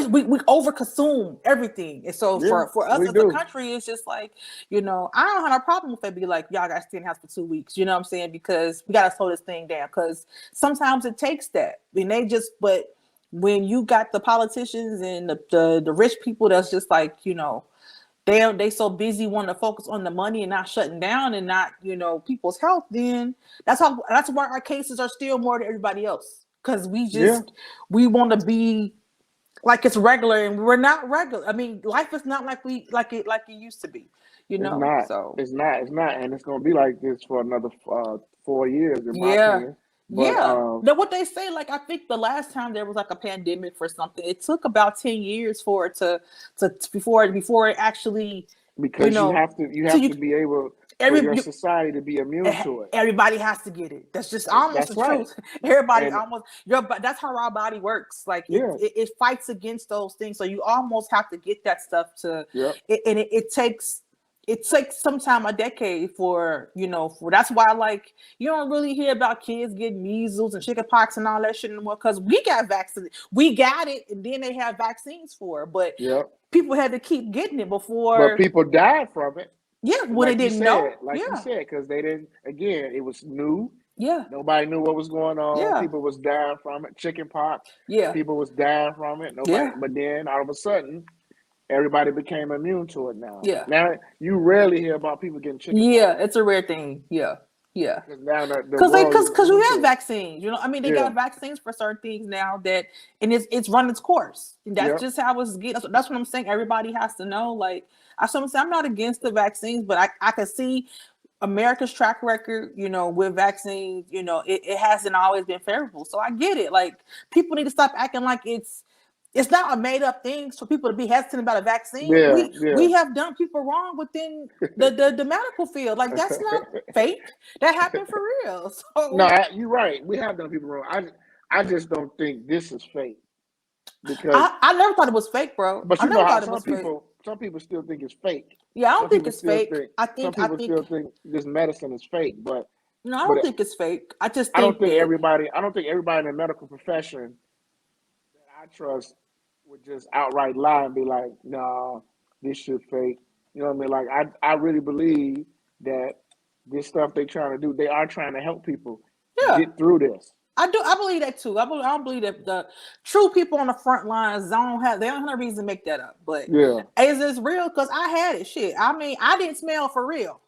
overconsume everything. And so for us as a country, it's just like, I don't have no problem if they be like, y'all gotta stay in the house for 2 weeks. You know what I'm saying? Because we gotta slow this thing down. Because sometimes it takes that. But when you got the politicians and the rich people that's just like, they so busy wanting to focus on the money and not shutting down and not, people's health, then that's why our cases are still more than everybody else. Because we want to be like it's regular, and we're not regular. I mean, life is not like it used to be, It's not. So it's not, and it's gonna be like this for another 4 years, in my opinion. But, now what they say, like I think the last time there was like a pandemic for something, it took about 10 years for it to before it actually, because you have to be able for your society to be immune to it. Everybody has to get it. That's just almost the truth. Everybody that's how our body works. Like it fights against those things. So you almost have to get that stuff to and it takes some time, a decade for that's why, like, you don't really hear about kids getting measles and chickenpox and all that shit anymore, because we got vaccinated. We got it, and then they have vaccines for it. But people had to keep getting it before. But people died from it. Yeah, when they didn't know. You said, because they didn't, again, it was new. Yeah. Nobody knew what was going on. Yeah. People was dying from it. Chickenpox. Yeah. People was dying from it. But then all of a sudden, everybody became immune to it now. Yeah. Now you rarely hear about people getting chickenpox. Yeah, it's a rare thing. Yeah. Yeah. Because we have vaccines. They got vaccines for certain things now and it's run its course. And that's just how it's getting. That's what I'm saying. Everybody has to know. Like I'm not against the vaccines, but I can see America's track record, with vaccines, it hasn't always been favorable. So I get it. Like, people need to stop acting like it's not a made up thing for people to be hesitant about a vaccine. We have done people wrong within the medical field. Like, that's not fake. That happened for real. So no, you're right. We have done people wrong. I just don't think this is fake. Because I never thought it was fake, bro. But some people still think it's fake. Yeah, I don't think it's fake. Some people still think this medicine is fake, but no, I don't think it's fake. I don't think everybody in the medical profession that I trust would just outright lie and be like, "No, this shit fake." You know what I mean? Like, I really believe that this stuff they trying to do, they are trying to help people get through this. I believe that too. I don't believe that the true people on the front lines they don't have no reason to make that up. But is this real? Because I had it. Shit. I mean, I didn't smell for real.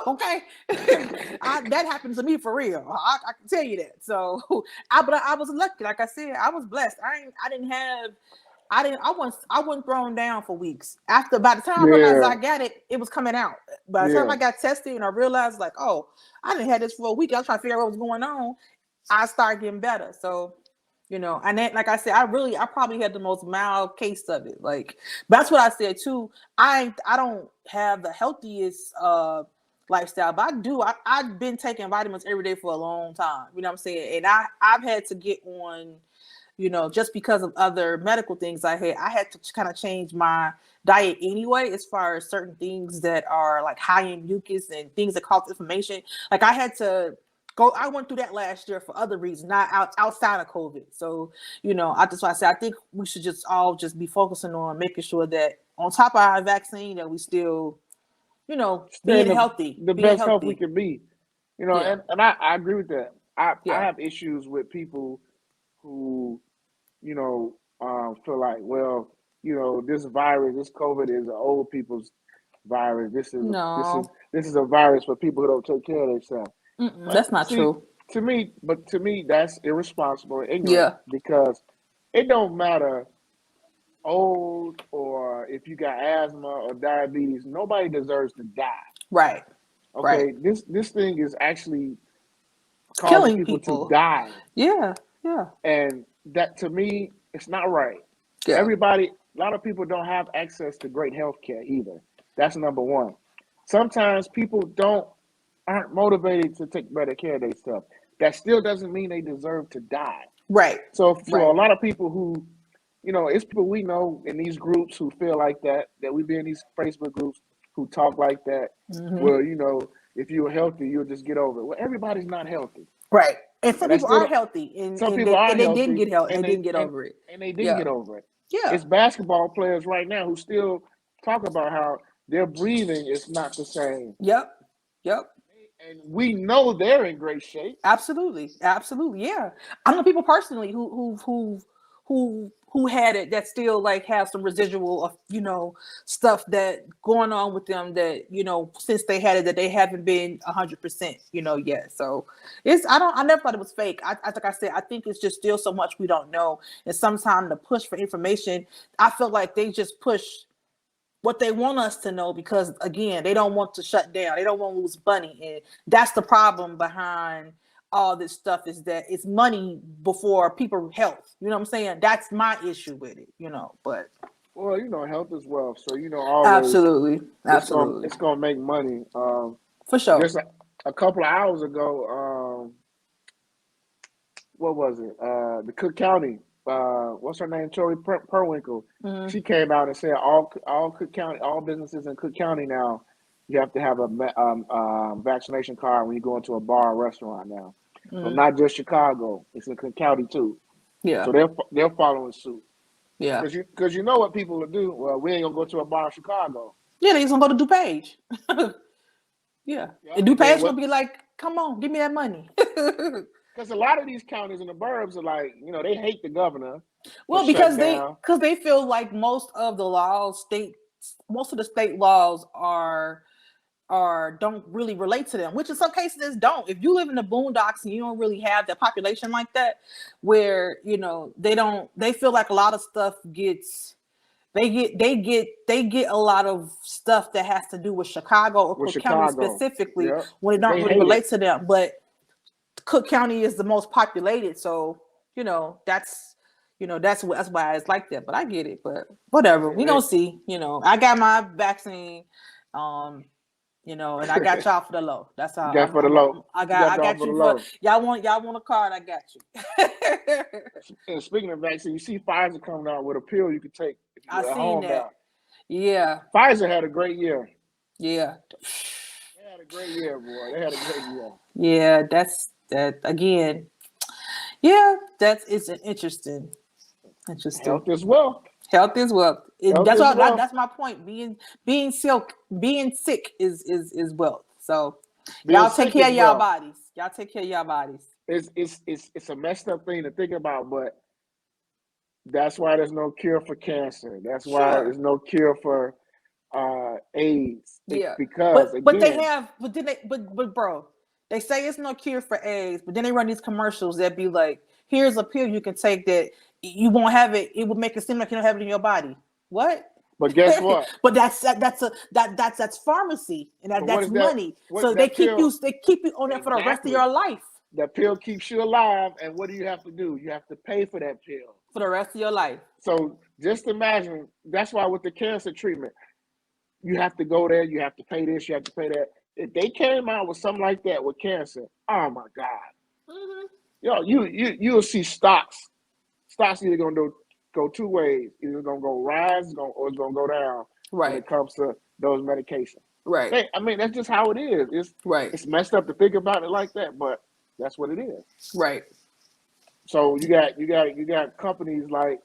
Okay, that happened to me for real. I can tell you that. So I was lucky. Like I said, I was blessed. I wasn't thrown down for weeks. By the time I realized I got it, it was coming out. by the time I got tested and I realized like, oh, I didn't have this for a week. I was trying to figure out what was going on. I started getting better. So, and then, like I said, I probably had the most mild case of it. Like, that's what I said too. I don't have the healthiest lifestyle, but I've been taking vitamins every day for a long time. You know what I'm saying? And I've had to get on, just because of other medical things I had to kind of change my diet anyway, as far as certain things that are like high in mucus and things that cause inflammation. Like I had to I went through that last year for other reasons, not outside of COVID. So, that's why I say I think we should just all just be focusing on making sure that on top of our vaccine that we still, being healthy. The best health we can be. And I agree with that. I have issues with people who, feel like, well, this virus, this COVID is an old people's virus. This is a virus for people who don't take care of themselves. That's not true. To me, that's irresponsible and ignorant because it don't matter old or if you got asthma or diabetes, nobody deserves to die. Right. Okay. Right. This thing is actually causing people to die. Yeah. Yeah. And that to me, it's not right. Yeah. A lot of people don't have access to great health care either. That's number one. Sometimes people aren't motivated to take better care of themselves. That still doesn't mean they deserve to die. Right. So for a lot of people who, it's people we know in these groups who feel like that we be in these Facebook groups who talk like that. Mm-hmm. Well, if you're healthy, you'll just get over it. Well, everybody's not healthy. Right. And some people are healthy. And some people are healthy. They didn't get healthy. And they didn't get over it. And they didn't get over it. Yeah. It's basketball players right now who still talk about how their breathing is not the same. Yep. And we know they're in great shape. Absolutely. Yeah. I know people personally who had it that still like have some residual of stuff that going on with them that since they had it that they haven't been 100% yet. So I never thought it was fake. Like I said, I think it's just still so much we don't know, and sometimes the push for information, I feel like they just push what they want us to know because again they don't want to shut down, they don't want to lose money, and that's the problem behind all this stuff is that it's money before people health. You know what I'm saying? That's my issue with it, but well, health is wealth. So, always absolutely. It's gonna make money. For sure. Just a couple of hours ago, what was it? The Cook County, what's her name? Tori Perwinkle. Mm-hmm. She came out and said all Cook County, all businesses in Cook County now, you have to have a vaccination card when you go into a bar or restaurant now. Mm-hmm. So not just Chicago, it's in Cook County too. Yeah. So they're following suit. Yeah. Because you know what people will do. Well, we ain't gonna go to a bar in Chicago. Yeah, they just gonna go to DuPage. Yeah. And DuPage gonna be like, come on, give me that money. Because a lot of these counties in the burbs are like, they hate the governor. Well, because they feel like most of the state laws don't really relate to them, which in some cases don't. If you live in the boondocks and you don't really have that population like that, where they feel like a lot of stuff they get a lot of stuff that has to do with Chicago or Cook County specifically when it don't really relate to them. But Cook County is the most populated, so that's why it's like that. But I get it. But whatever, we gonna see. I got my vaccine. And I got y'all for the low. That's all. For the low. I got you for y'all want a card. I got you. And speaking of vaccine, you see Pfizer coming out with a pill you could take. I seen that. Now. Yeah. Pfizer had a great year. Yeah. They had a great year, boy. They had a great year. Yeah, that's that again. Yeah, it's an interesting. Health as well. Health is wealth. That's my point. Being sick is wealth. So y'all take care of y'all bodies. Y'all take care of y'all bodies. It's a messed up thing to think about, but that's why there's no cure for cancer. That's why there's no cure for AIDS. Yeah, because but bro, they say it's no cure for AIDS, but then they run these commercials that be like, here's a pill you can take that you won't have it. It will make it seem like you don't have it in your body. What? But guess what? But that's pharmacy, and that's money. So they keep you on there for the rest of your life. That pill keeps you alive, and what do you have to do? You have to pay for that pill for the rest of your life. So just imagine. That's why with the cancer treatment, you have to go there. You have to pay this. You have to pay that. If they came out with something like that with cancer, oh my God, you'll see stocks. Stocks either gonna go two ways. Either it's gonna go rise, or it's gonna go down. Right. When it comes to those medications. Right. I mean, that's just how it is. It's messed up to think about it like that, but that's what it is. Right. So you got companies like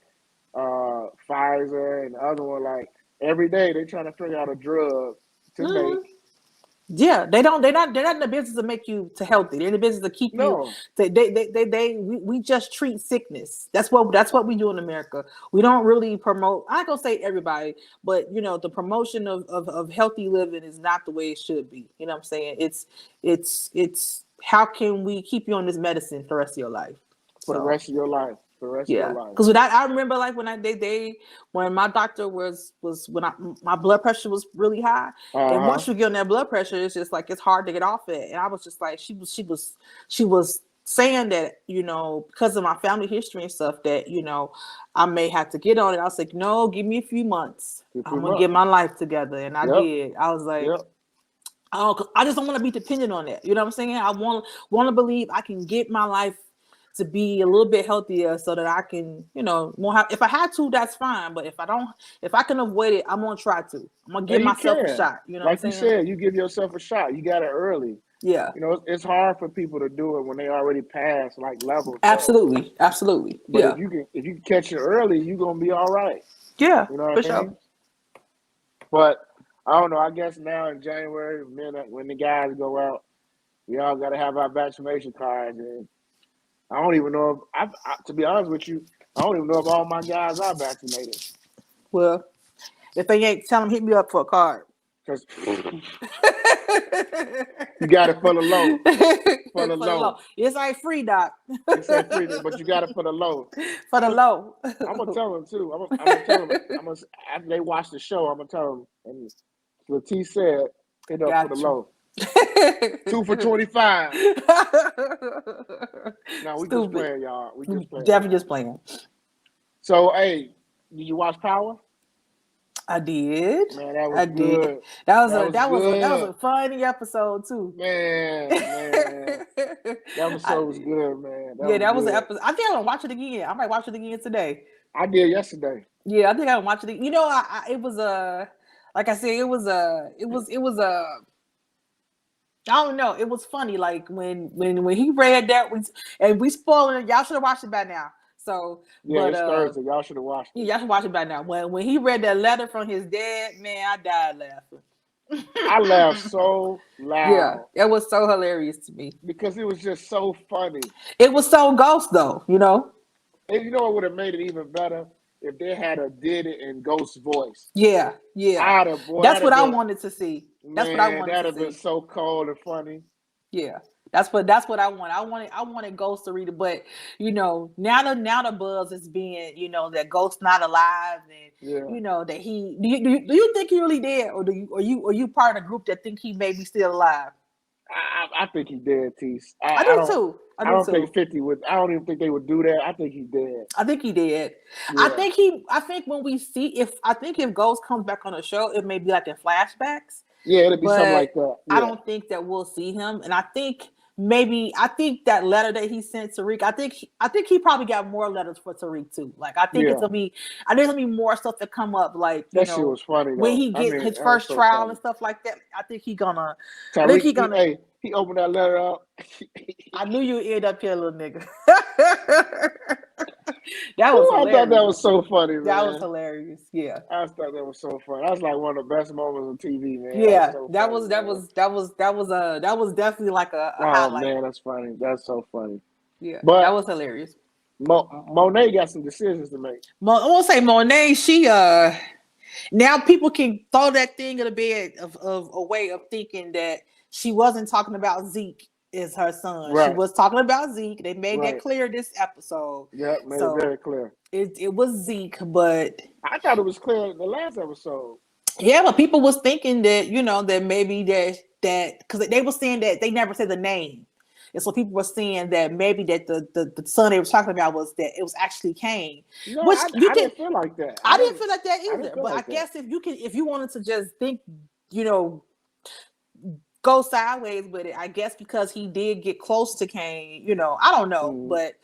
Pfizer and the other one, like every day they're trying to figure out a drug to make. Yeah, they're not in the business to make you to healthy. They're in the business to keep you. We just treat sickness. That's what we do in America. We don't really promote. I'm not gonna say everybody, but the promotion of healthy living is not the way it should be. You know what I'm saying? It's how can we keep you on this medicine for the rest of your life? For the rest of your life. Because I remember like when when my doctor was when my blood pressure was really high, and once you get on that blood pressure, it's just like it's hard to get off it. And I was just like, she was saying that because of my family history and stuff that I may have to get on it. I was like, no, give me a few months. I'm gonna get my life together, and I did. I was like. I just don't want to be dependent on that. You know what I'm saying? I want to believe I can get my life to be a little bit healthier so that I can, won't have, if I had to, that's fine. But if I can avoid it, I'm going to try to. I'm going to give myself a shot. You know like what I'm you said, you give yourself a shot. You got it early. Yeah. It's hard for people to do it when they already passed like levels. Absolutely. But if you can catch it early, you're going to be all right. Yeah. You know what I mean? But I don't know. I guess now in January, when the guys go out, we all got to have our vaccination cards. And I don't even know if, to be honest with you, I don't even know if all my guys are vaccinated. Well, if they ain't, tell them hit me up for a card. Because you got it for the low. For the low. It's like free, Doc. It's like free, but you got it for the low. For the low. I'm going to tell them, too. I'm going to tell them. After they watch the show, I'm going to tell them. And Latif said, hit up for the low. 2 for $25. No, we just playing, y'all. We just playing. Definitely just playing. So, hey, did you watch Power? I did. Man, that was good. That was a funny episode too. Man. That episode was good, man. That was an episode. I think I'm gonna watch it again. I might watch it again today. I did yesterday. Yeah, I think I'm watching it. It was like I said, it was I don't know. It was funny. Like when he read that, we spoiling it. Y'all should have watched it by now. So it's Thursday. Y'all should have watched it. Yeah, y'all should watch it by now. When he read that letter from his dad, man, I died laughing. I laughed so loud. Yeah, it was so hilarious to me because it was just so funny. It was so Ghost though, And you know what would have made it even better? If they had did it in Ghost's voice. Yeah. That's what I wanted to see. That's what I wanted to see. That'd have been so cold and funny. Yeah. That's what I want. I wanted Ghost to read it, but now the buzz is being, that Ghost's not alive, and that he do you think he really dead, or are you part of the group that think he may be still alive? I think he's dead, Tease. I do too. I don't think 50 would. I don't even think they would do that. I think he's dead. I think he did. Yeah. I think when we see if Ghost comes back on the show, it may be like in flashbacks. Yeah, it'll be something like that. Yeah. I don't think that we'll see him, and I think that letter that he sent Tariq, I think he probably got more letters for Tariq too. Like I think it's gonna be more stuff to come up. Like that shit was funny though. When he gets his first trial and stuff like that. I think he gonna. Tariq, he opened that letter up. I knew you would end up here, little nigga. That was hilarious. I thought that was so funny, man. That was hilarious. Yeah. I thought that was so funny. That was like one of the best moments on TV, man. Yeah, that was definitely like a highlight. Oh man, that's funny. That's so funny. Yeah, but that was hilarious. Monet got some decisions to make. I won't say Monet. She now people can throw that thing in the bed of a way of thinking that she wasn't talking about Zeke is her son. Right. She was talking about Zeke. They made that clear this episode. Yep, made it very clear. It was Zeke, but I thought it was clear in the last episode. Yeah, but people was thinking that, that maybe that because they were saying that they never said the name. And so people were saying that maybe that the son they were talking about was that it was actually Cain. No, I didn't feel like that. I didn't feel like that either. But I guess if you wanted to just think, go sideways with it, I guess because he did get close to Cain, I don't know. But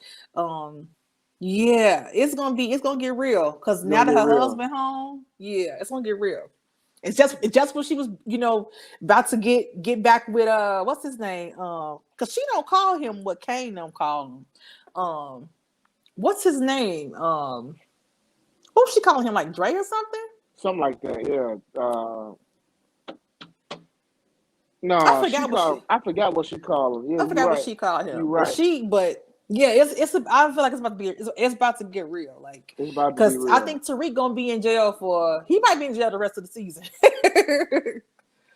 yeah, it's gonna get real because now that her husband home, it's gonna get real. It's just when she was, about to get back with what's his name? Because she don't call him what Cain don't call him. What's his name? Who's she calling him, like Dre or something? Something like that, yeah. No, I forgot what she called him. Yeah, I forgot what she called him. You're right. But yeah, I feel like it's about to get real. Like, because I think Tariq gonna be in jail he might be in jail the rest of the season.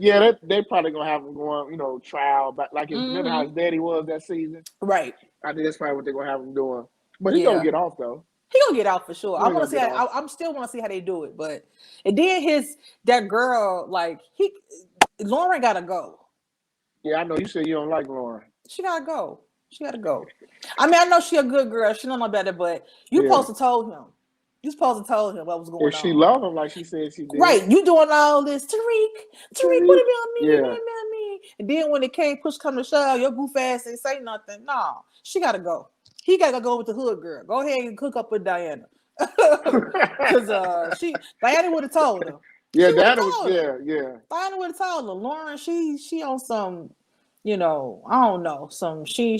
Yeah, they probably gonna have him going, trial, but like remember how his daddy was that season, right? I think that's probably what they're gonna have him doing. But he gonna get off though. He gonna get out for sure. I want to see. I'm still want to see how they do it. But and then that girl, like Lauren gotta go. Yeah, I know you said you don't like Lauren. She gotta go. I mean, I know she a good girl. She don't know better, but you supposed to told him. You supposed to told him what was going on. If she loved him like she said she did. Right. You doing all this. Tariq, what about me? Yeah. What about me? And then when it push come to shove, your goof ass ain't say nothing. No, she gotta go. He gotta go with the hood girl. Go ahead and cook up with Diana. Because Diana would have told him. Yeah, Diana was Diana would have told her. Lauren, she on some, I don't know. Some she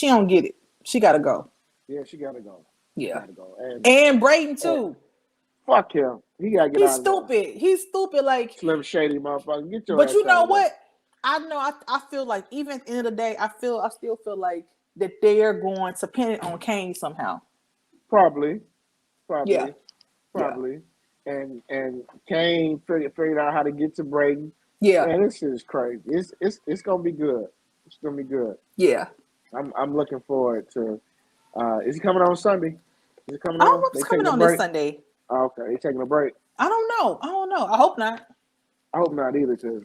don't get it. She gotta go. Yeah, she gotta go. Yeah. Gotta go. And Brayden too. Fuck him. He gotta get out. He's stupid. He's stupid. Like Slim Shady motherfucker. Get your But ass you know out what? I know. I feel like even at the end of the day, I still feel like that they are going to pin it on Cain somehow. Probably. Yeah. Probably. Yeah. And Cain figured out how to get to Brayden. Yeah. Man, this shit is crazy. It's gonna be good. It's gonna be good. Yeah. I'm looking forward to. Is he coming on Sunday? Is he coming on? I on? don't know what's coming on this Sunday. Oh, okay, they taking a break. I don't know. I hope not. I hope not either. Too.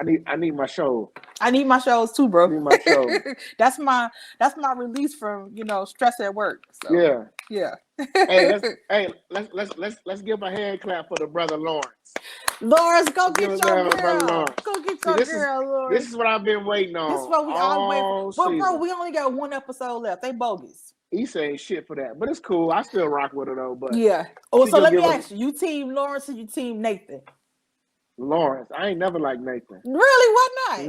I need my show. I need my shows too, bro. I need my show. that's my release from stress at work. So, yeah. Let's give a hand clap for the brother Lawrence. Lawrence, go get your girl. Go get your girl, Lawrence. This is what I've been waiting on. This is what we all wait. But bro, we only got one episode left. They bogus. Issa ain't shit for that, but it's cool. I still rock with her though. But yeah. Oh, so let me ask you: you team Lawrence or you team Nathan? Lawrence. I ain't never liked Nathan. Really? Why not?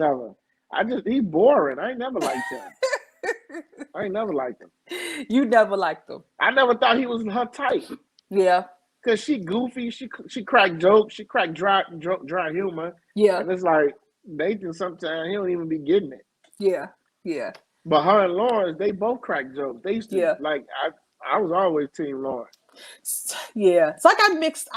Never. He's boring. I ain't never liked him. I ain't never liked him. You never liked him. I never thought he was her type. Yeah. Cause she goofy. She crack jokes. She crack dry humor. Yeah. And it's like Nathan. Sometimes he don't even be getting it. Yeah. Yeah. But her and Lawrence, they both crack jokes. They used to like. I was always team Lawrence. Yeah. So I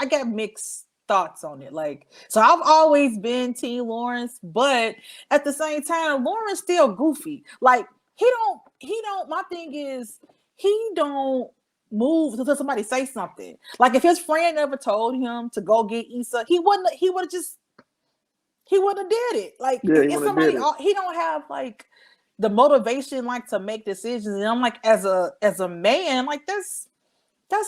got mixed thoughts on it. Like, so I've always been team Lawrence, but at the same time, Lawrence still goofy. Like he don't. My thing is he don't move until somebody say something. Like if his friend never told him to go get Issa, he would have did it. Like if somebody, he don't have like the motivation like to make decisions. And I'm like, as a man, like that's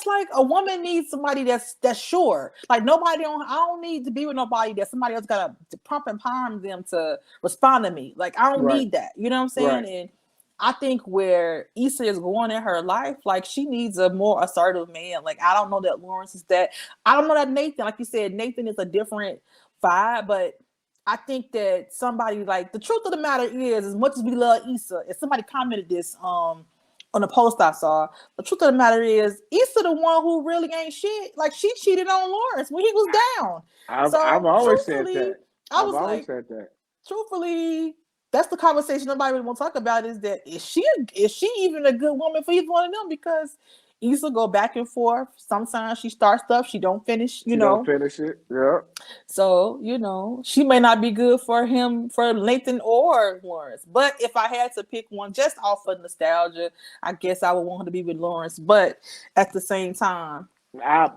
like a woman needs somebody that's sure. Like I don't need to be with nobody that somebody else got to pump and prime them to respond to me. Like I don't need that. You know what I'm saying? Right. And I think where Issa is going in her life, like she needs a more assertive man. Like I don't know that Lawrence is that. I don't know that Nathan, like you said, Nathan is a different vibe, but I think that somebody like the truth of the matter is, as much as we love Issa, and somebody commented this on a post I saw, the truth of the matter is Issa the one who really ain't shit. Like she cheated on Lawrence when he was down. I've always said that. I've always said that. Truthfully, that's the conversation nobody really want to talk about. Is that is she even a good woman for either one of them? Because Issa go back and forth. Sometimes she starts stuff, she don't finish, she don't finish it. Yeah. So, she may not be good for him, for Nathan or Lawrence. But if I had to pick one just off of nostalgia, I guess I would want her to be with Lawrence. But at the same time,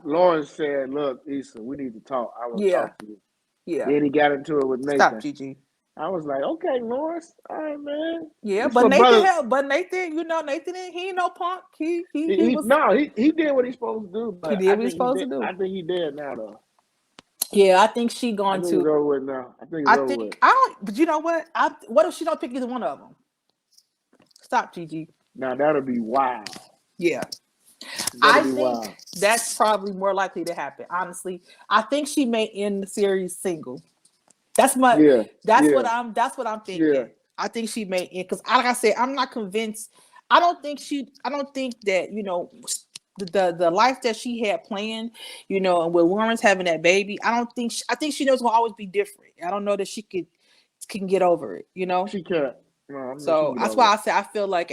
Lawrence said, "Look, Issa, we need to talk. I will talk to you." Yeah. Then he got into it with Nathan. Stop, Gigi. I was like, okay, Lawrence, all right, man. Yeah, but Nathan, Nathan, he ain't no punk. He did what he's supposed to do. But he did what he's supposed to do. I think he did now, though. Yeah, I think she going to. It's over with now. I think it's over with. I don't. But you know what? What if she don't pick either one of them? Stop, Gigi. Now that'll be wild. Yeah. I think that's probably more likely to happen. Honestly, I think she may end the series single. That's what I'm thinking. Yeah. I think she may end because, like I said, I'm not convinced. I don't think that the life that she had planned, and with Lawrence having that baby. I think she knows it's gonna always be different. I don't know that she can get over it. She can't. No, so that's why I say I feel like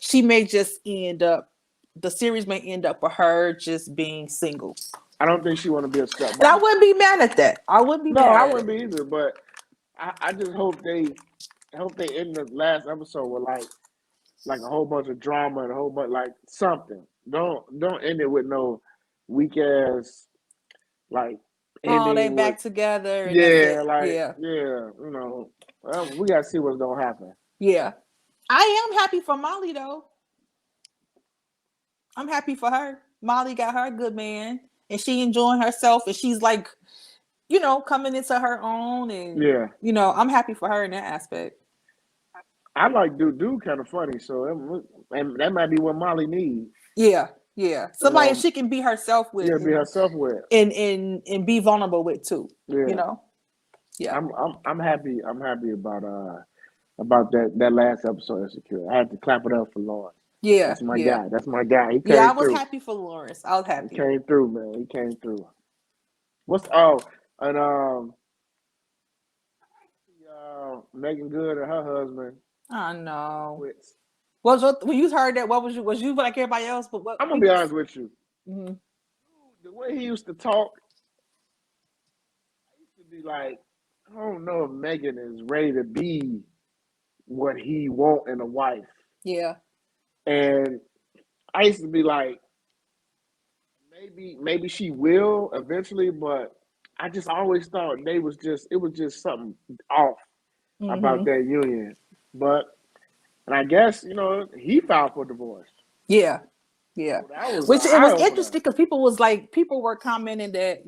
she may just end up. The series may end up with her just being single. I don't think she want to be a stepmom. And I wouldn't be mad at that. I wouldn't be mad. No, I wouldn't be either. But I just hope they end the last episode with like a whole bunch of drama and a whole bunch something. Don't end it with no weak ass they back together. And we gotta see what's gonna happen. Yeah, I am happy for Molly though. I'm happy for her. Molly got her a good man, and she enjoying herself, and she's coming into her own, and I'm happy for her in that aspect. I like dude kind of funny, so that might be what Molly needs. Yeah. Somebody she can be herself with. Yeah, be herself with, and be vulnerable with too. Yeah. Yeah. I'm happy. I'm happy about that last episode of Secure. I had to clap it up for Lawrence. Yeah, that's my guy. That's my guy. He came I was through. Happy for Lawrence. I was happy. He came through, man. He came through. Megan Good and her husband. I know. When you heard that, what was you like everybody else? But I'm gonna be honest with you. Mm-hmm. The way he used to talk, I used to be like, I don't know if Megan is ready to be what he want in a wife. Yeah. And I used to be like, maybe she will eventually, but I just always thought it was just something off about that union. And I guess, he filed for divorce. Yeah. Yeah. So which it was interesting because people were commenting that,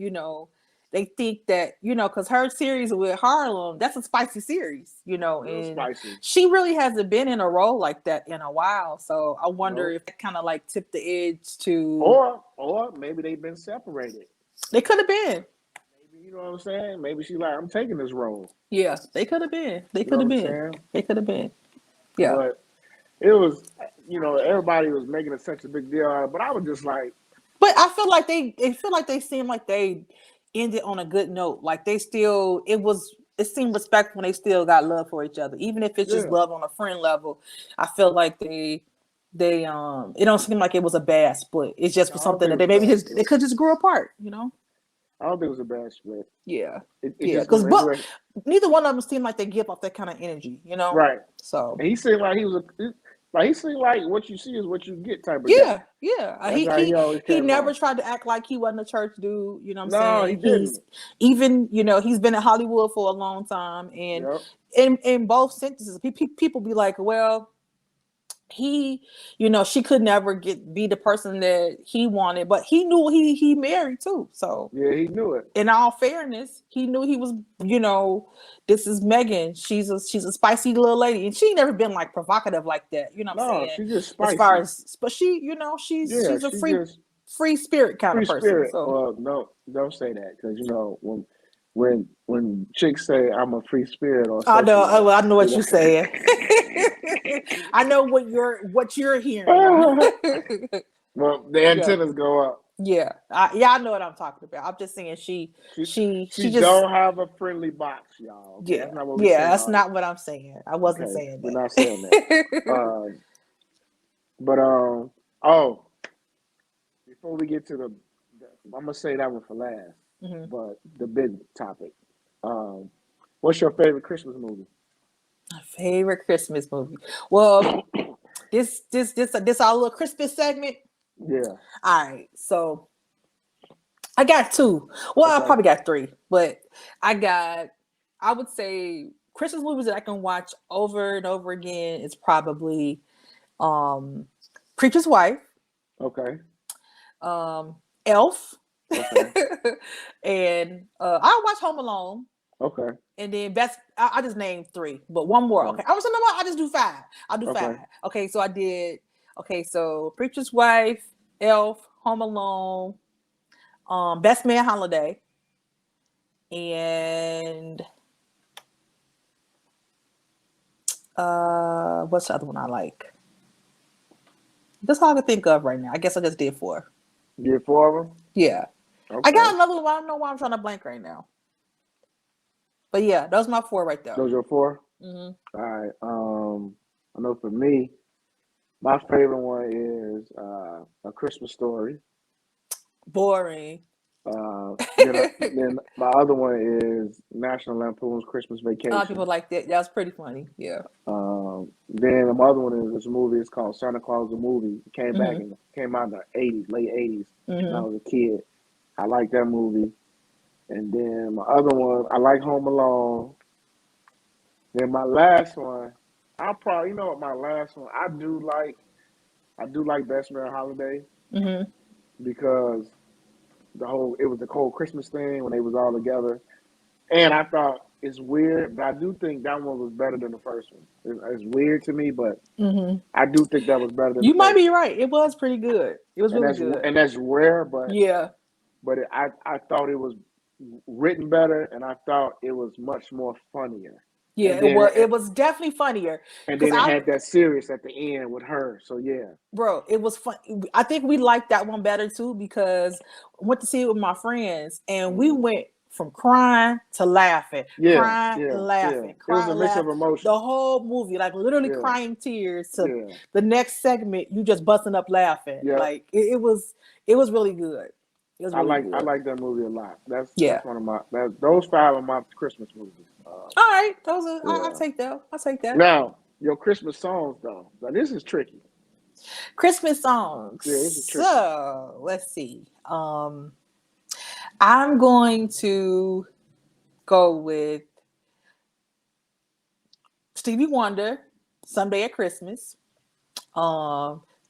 they think that, because her series with Harlem, that's a spicy series, and spicy. She really hasn't been in a role like that in a while. So I wonder if it kind of tipped the edge to. Or maybe they've been separated. They could have been. Maybe, you know what I'm saying? Maybe she's like, I'm taking this role. Yeah, they could have been. They could have been. They could have been. Yeah. But it was, everybody was making such a big deal out of it, but I was just like. But I feel like they seem like they ended on a good note. Like it seemed respectful when they still got love for each other, even if it's just love on a friend level. I feel like they it don't seem like it was a bad split. It's just for something that they could just grow apart, I don't think it was a bad split. Yeah, because neither one of them seemed like they give off that kind of energy, Right. So and he seemed like he seemed like what you see is what you get type of guy. Yeah. He never tried to act like he wasn't a church dude. You know what I'm saying? He didn't. Even he's been in Hollywood for a long time, and in both sentences, people be like, well, he, she could never be the person that he wanted, but he knew he married too. So yeah, he knew it. In all fairness, he knew he was, this is Megan. She's a spicy little lady, and she never been provocative like that. You know what I'm saying? She's just spicy. As far as, but she, she's a free spirit kind of person. Spirit. So. Well, no, don't say that because when chicks say I'm a free spirit or something, I know what you're saying. I know what you're hearing. Well, the antennas go up. Yeah, I know what I'm talking about. I'm just saying she just don't have a friendly box, y'all. Okay? Yeah, that's not what I'm saying. I wasn't saying that. We're not saying that. before we get to I'm gonna say that one for last. But the big topic. What's your favorite Christmas movie? My favorite Christmas movie. Well, this our little Christmas segment. Yeah. All right. So I got two. Well, okay. I probably got three, but I would say Christmas movies that I can watch over and over again is probably Preacher's Wife. Okay. Elf. Okay. And I watch Home Alone. Okay. And then I just named three, but one more. Okay. I was I just do five. I'll do five. Okay, so I did so Preacher's Wife, Elf, Home Alone, Best Man Holiday, and what's the other one I like? That's all I can think of right now. I guess I just did four. You did four of them? Yeah. Okay. I got another one. I don't know why I'm trying to blank right now. But yeah, those are my four right there. Those are four? Mm-hmm. All right. I know for me, my favorite one is A Christmas Story. Boring. Then my other one is National Lampoon's Christmas Vacation. A lot of people like that. That was pretty funny. Yeah. Then my other one is this movie. It's called Santa Claus the Movie. It came back and came out in the 80s, late 80s. When I was a kid. I like that movie. And then my other one, I like Home Alone. Then my last one, I'll probably, you know what, my last one, I do like Best Man Holiday. Because it was the whole Christmas thing when they was all together. And I thought it's weird, but I do think that one was better than the first one. It's weird to me, but I do think that was better than you the might first be right. It was pretty good. It was really good. And that's rare, but yeah. But I thought it was written better, and I thought it was much more funnier. Yeah, it was definitely funnier. And then it had that serious at the end with her. So yeah, bro, it was fun. I think we liked that one better too because I went to see it with my friends, and we went from crying to laughing, crying and laughing. It was a mix of emotions. The whole movie, like literally crying tears to the next segment, you just busting up laughing. Yeah. Like it was really good. Really I like that movie a lot. That's one of those five are my Christmas movies. All right, those are. I'll take that. I'll take that. Now your Christmas songs though. Now this is tricky. Christmas songs. Yeah, this is tricky. So let's see. I'm going to go with Stevie Wonder, Someday at Christmas.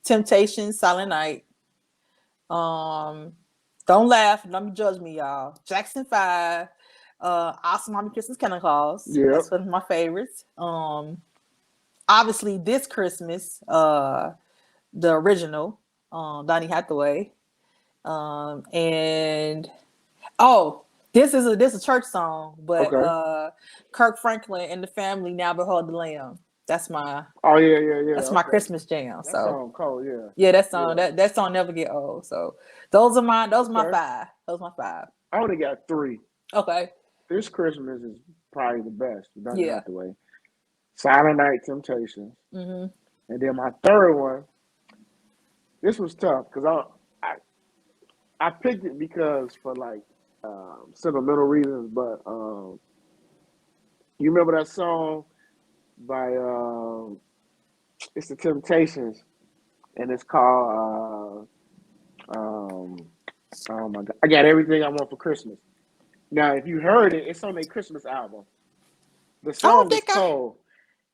Temptations, Silent Night. Don't laugh, don't judge me, y'all. Jackson 5, Awesome Mommy Christmas Santa Claus. Yep. That's one of my favorites. Obviously this Christmas, the original, Donny Hathaway. And this is a church song, but Kirk Franklin and the Family Now Behold the Lamb. That's my That's my Christmas jam. That song cold, yeah. That song that song never get old. So those are my five. Those are my five. I only got three. Okay. This Christmas is probably the best. Donny Hathaway. Silent Night, Temptations. And then my third one. This was tough because I picked it because for like sentimental reasons, but you remember that song by it's the Temptations, and it's called oh my God, I Got Everything I Want for Christmas. Now, if you heard it, it's on their Christmas album. The song is cold.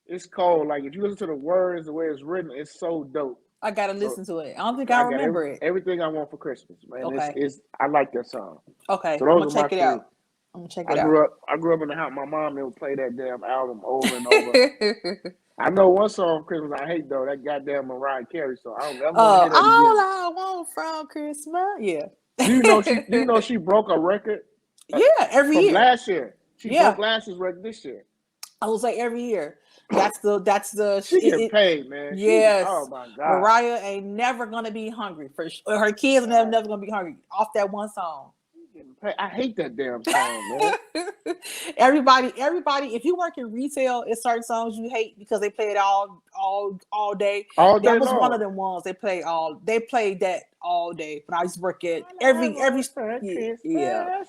It's cold. Like if you listen to the words, the way it's written, it's so dope. I gotta listen to it. I don't think I remember it. Everything I Want for Christmas, man. Okay. I like that song. Okay, so I'm gonna check it out. I'm gonna check it out. I grew up in the house. My mom would play that damn album over and over. I know one song for Christmas I hate though. That goddamn Mariah Carey song. I don't ever want to hear that All again. I Want from Christmas. Yeah. You know she broke a record. Every year. Last year. She broke last year's record this year. I was like every year. That's the she getting paid, man. Yes. Oh my God. Mariah ain't never gonna be hungry for sure. Her kids are never gonna be hungry off that one song. I hate that damn song, man. Everybody, if you work in retail, it's certain songs you hate because they play it all day. That was long. One of them ones they played that all day. When I used to work at every yeah.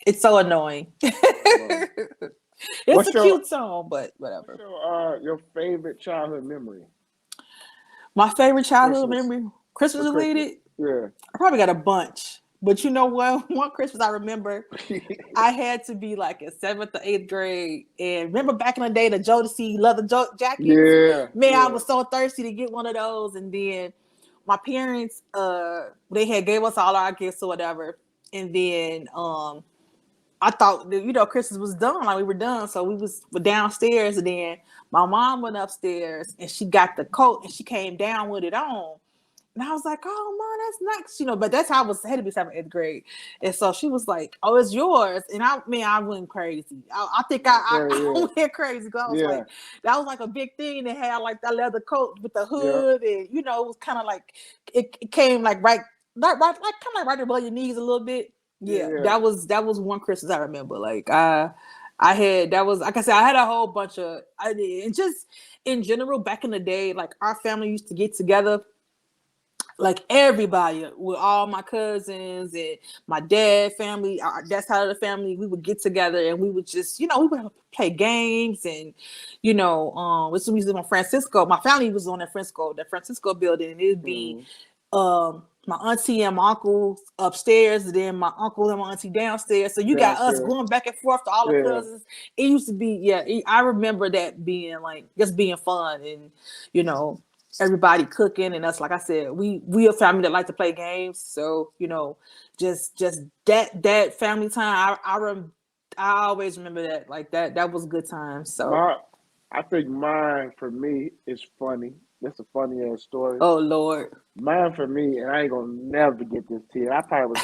It's so annoying. It's a cute song, but whatever. What's your favorite childhood memory? My favorite childhood memory, Christmas related. Yeah, I probably got a bunch. But you know what? One Christmas I remember, I had to be like in 7th or 8th grade. And remember back in the day, the Jodeci leather jackets? Yeah. Man, I was so thirsty to get one of those. And then my parents, they had gave us all our gifts or whatever. And then I thought, Christmas was done. Like we were done. So we were downstairs. And then my mom went upstairs and she got the coat and she came down with it on. And I was like, oh, Mom, that's nice. But that's how I had to be 7th, 8th grade. And so she was like, oh, it's yours. And I went crazy. I think I went crazy because I was like, that was like a big thing. They had like that leather coat with the hood. And, it was kind of like, it came like right above your knees a little bit. Yeah. That was one Christmas I remember. Like, I had, that was, like I said, I had a whole bunch of, and just in general, back in the day, like our family used to get together. Like everybody, with all my cousins and my dad family, that side of the family, we would get together and we would just, we would play games and, we was in Francisco. My family was on the Francisco building, and it'd be my auntie and my uncle upstairs, and then my uncle and my auntie downstairs. So you got us going back and forth to all the cousins. It used to be, I remember that being like just being fun and, everybody cooking and us, like I said, we a family that like to play games. So just that family time. I always remember that. Like that was a good time. So I think mine for me is funny. That's a funny ass story. Oh Lord. Mine for me, and I ain't gonna never get this to you. I probably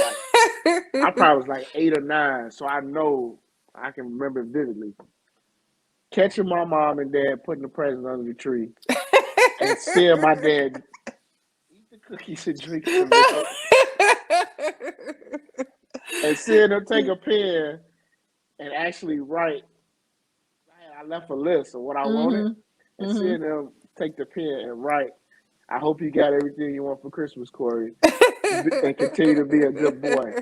was like 8 or 9, so I know I can remember vividly catching my mom and dad putting the presents under the tree. And seeing my dad eat the cookies and drink the milk. And seeing him take a pen and actually write. I left a list of what I wanted. And seeing him take the pen and write, I hope you got everything you want for Christmas, Corey. And continue to be a good boy.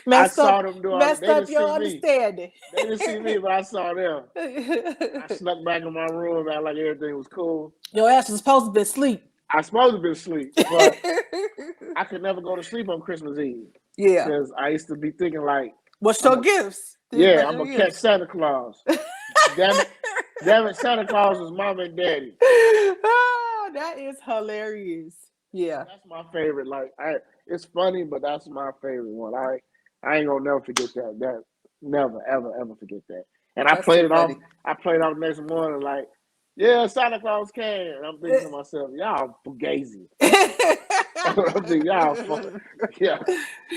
Messed up your understanding. They didn't see me, but I saw them. I snuck back in my room, act like everything was cool. Your ass was supposed to be asleep. I was supposed to be asleep, but I could never go to sleep on Christmas Eve. Yeah. Because I used to be thinking like, what's your gifts? Yeah, I'm going to catch Santa Claus. Damn it, Santa Claus is mom and daddy. Oh, that is hilarious. Yeah. That's my favorite. Like, it's funny, but that's my favorite one. I ain't gonna never forget that. Never, ever, ever forget that. And I played it off next morning like, yeah, Santa Claus came. And I'm thinking to myself, y'all fugazi. I'm thinking, y'all fucking, yeah.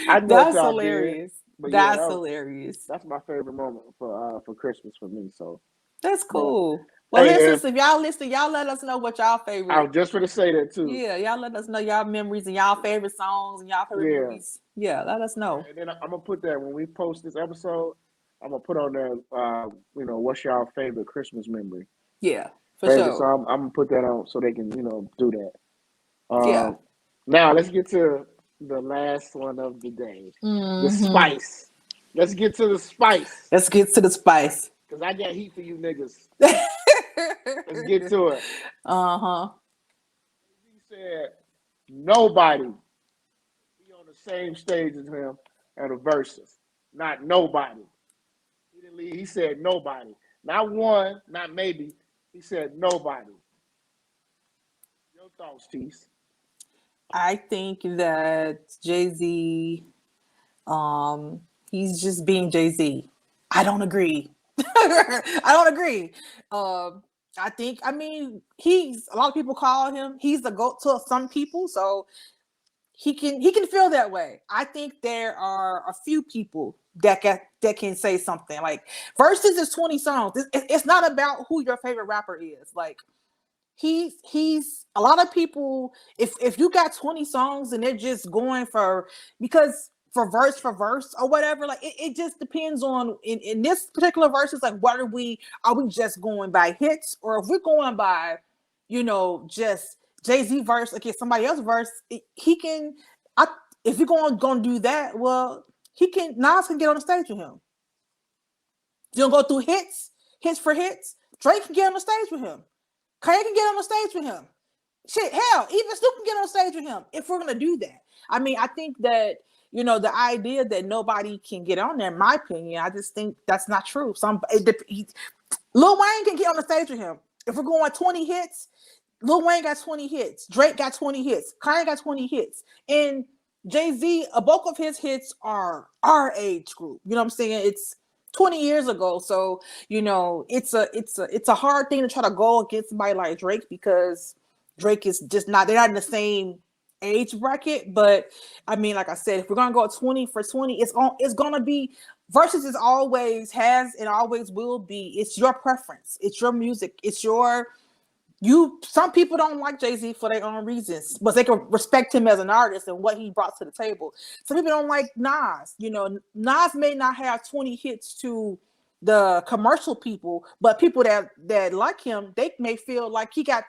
I know that's hilarious. That's hilarious. That's my favorite moment for Christmas for me. So that's cool. Well, listen, if y'all listen, y'all let us know what y'all favorite. I was just going to say that too. Yeah, y'all let us know y'all memories and y'all favorite songs and y'all favorite movies. Yeah, let us know. And then I'm going to put that when we post this episode, I'm going to put on there, what's y'all favorite Christmas memory? Yeah, for sure. So I'm going to put that on so they can, do that. Yeah. Now, let's get to the last one of the day. The spice. Let's get to the spice. Because I got heat for you niggas. Let's get to it. He said nobody be on the same stage as him at a Verzuz. Not nobody. He didn't leave. He said nobody. Not one, not maybe. He said nobody. Your thoughts, Tease? I think that Jay-Z, he's just being Jay-Z. I don't agree. He's a lot of people call him, he's the GOAT to some people, so he can feel that way. I think there are a few people that can say something. Like Verzuz is 20 songs. It's not about who your favorite rapper is. Like he's a lot of people, if you got 20 songs and they're just going for, because for verse or whatever. Like it just depends on in this particular verse. It's like, what are we just going by hits, or if we're going by, just Jay-Z verse, okay, somebody else verse, he can. If you're going to do that, well, Nas can get on the stage with him. You don't go through hits for hits. Drake can get on the stage with him. Kanye can get on the stage with him. Shit, hell, even Snoop can get on stage with him if we're gonna do that. I mean, I think that the idea that nobody can get on there, in my opinion, I just think that's not true. Lil Wayne can get on the stage with him. If we're going 20 hits, Lil Wayne got 20 hits. Drake got 20 hits. Kanye got 20 hits. And Jay-Z, a bulk of his hits are our age group. You know what I'm saying? It's 20 years ago. So, it's a hard thing to try to go against somebody like Drake, because Drake is just they're not in the same age bracket. But I mean, like I said, if we're gonna go 20 for 20, it's gonna be Verzuz. Is always has and always will be. It's your preference. It's your music. It's your some people don't like Jay-Z for their own reasons, but they can respect him as an artist and what he brought to the table. Some people don't like Nas. Nas may not have 20 hits to the commercial people, but people that like him, they may feel like he got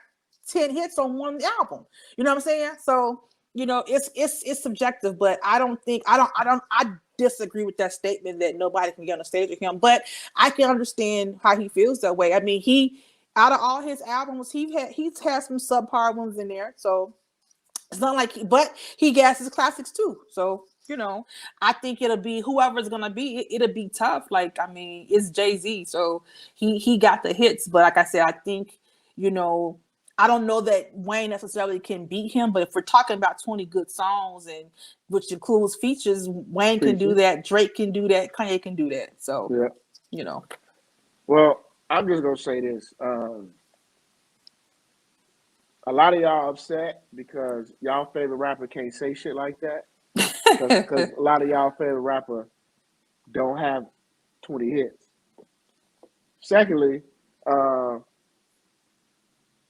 10 hits on one album. You know what I'm saying? So, it's subjective, but I disagree with that statement that nobody can get on the stage with him, but I can understand how he feels that way. I mean, out of all his albums, he's had some subpar ones in there. So it's not like, but he gas his classics too. So, I think it'll be whoever's gonna be, it'll be tough. Like, I mean, it's Jay-Z, so he got the hits. But like I said, I think, I don't know that Wayne necessarily can beat him, but if we're talking about 20 good songs, and which includes features, Wayne can do that, Drake can do that, Kanye can do that. So, Well, I'm just gonna say this. A lot of y'all upset because y'all favorite rapper can't say shit like that. Because a lot of y'all favorite rapper don't have 20 hits. Secondly,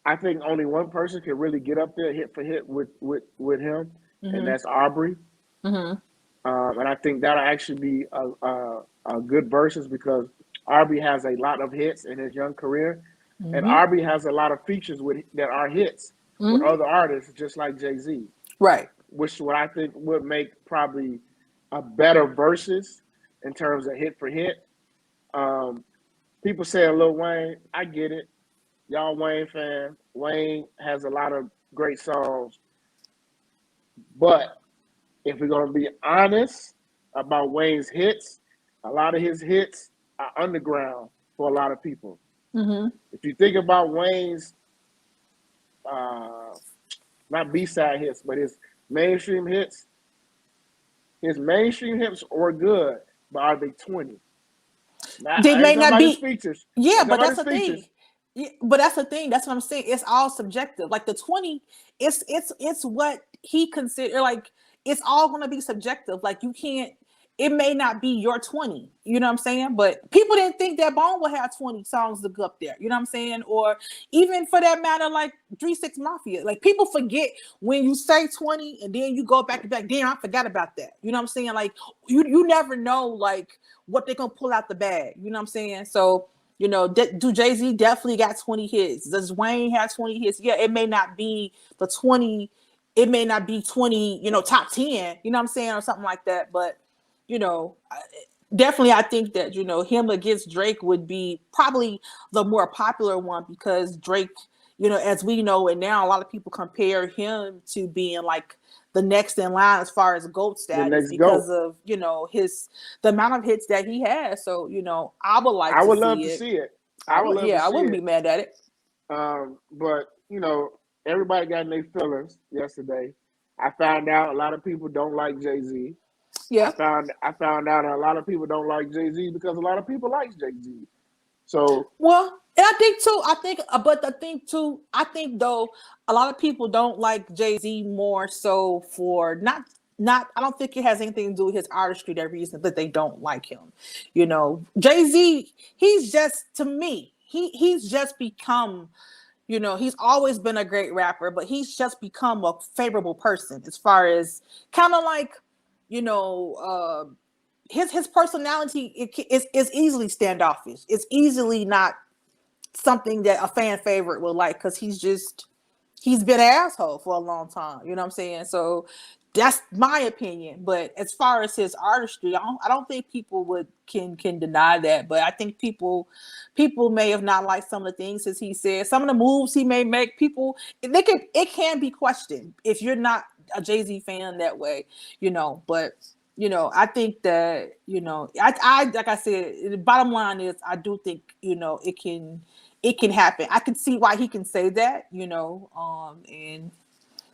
I think only one person can really get up there hit for hit with him, and that's Aubrey. And I think that'll actually be a good versus, because Aubrey has a lot of hits in his young career, and Aubrey has a lot of features that are hits with other artists, just like Jay-Z. Right. Which what I think would make probably a better versus in terms of hit for hit. People say Lil Wayne, I get it. Y'all Wayne fan. Wayne has a lot of great songs. But if we're going to be honest about Wayne's hits, a lot of his hits are underground for a lot of people. If you think about Wayne's, not B-side hits, but his mainstream hits are good, but are they 20? They may not be features. Yeah, but that's the thing. Yeah, but that's the thing. That's what I'm saying. It's all subjective. Like the 20, it's what he consider. Like, it's all going to be subjective. Like, you can't. It may not be your 20. You know what I'm saying? But people didn't think that Bone would have 20 songs to go up there. You know what I'm saying? Or even for that matter, like 3 6 Mafia. Like, people forget when you say 20 and then you go back and back. Damn, I forgot about that. You know what I'm saying? Like, you never know like what they're gonna pull out the bag. You know what I'm saying? So, do Jay-Z definitely got 20 hits? Does Wayne have 20 hits? Yeah, it may not be the 20. It may not be 20. Top 10. You know what I'm saying, or something like that. But definitely, I think that him against Drake would be probably the more popular one, because Drake, as we know, and now a lot of people compare him to being like the next in line as far as GOAT status, because of the amount of hits that he has. So I would love to see it. I wouldn't be mad at it. But everybody got in their feelings yesterday. I found out a lot of people don't like Jay-Z. Yeah. I found out a lot of people don't like Jay-Z because a lot of people like Jay-Z. So and I think too, I think though a lot of people don't like Jay-Z more so for not I don't think it has anything to do with his artistry, that reason that they don't like him. Jay-Z, he's just, to me, he's just become, he's always been a great rapper, but he's just become a favorable person, as far as kind of like, his personality is easily standoffish. It's easily not something that a fan favorite will like, because he's been an asshole for a long time. You know what I'm saying? So that's my opinion. But as far as his artistry, I don't think people can deny that. But I think people may have not liked some of the things as he said. Some of the moves he may make, it can be questioned if you're not a Jay-Z fan that way, But I think that I like I said, the bottom line is I do think it can happen. I can see why he can say that, and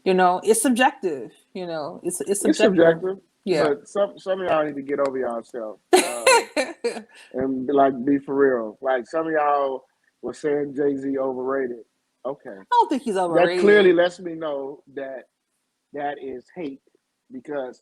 it's subjective. It's subjective. Yeah. But some of y'all need to get over yourself and be for real. Like, some of y'all were saying Jay-Z overrated. Okay. I don't think he's overrated. That clearly lets me know that is hate, because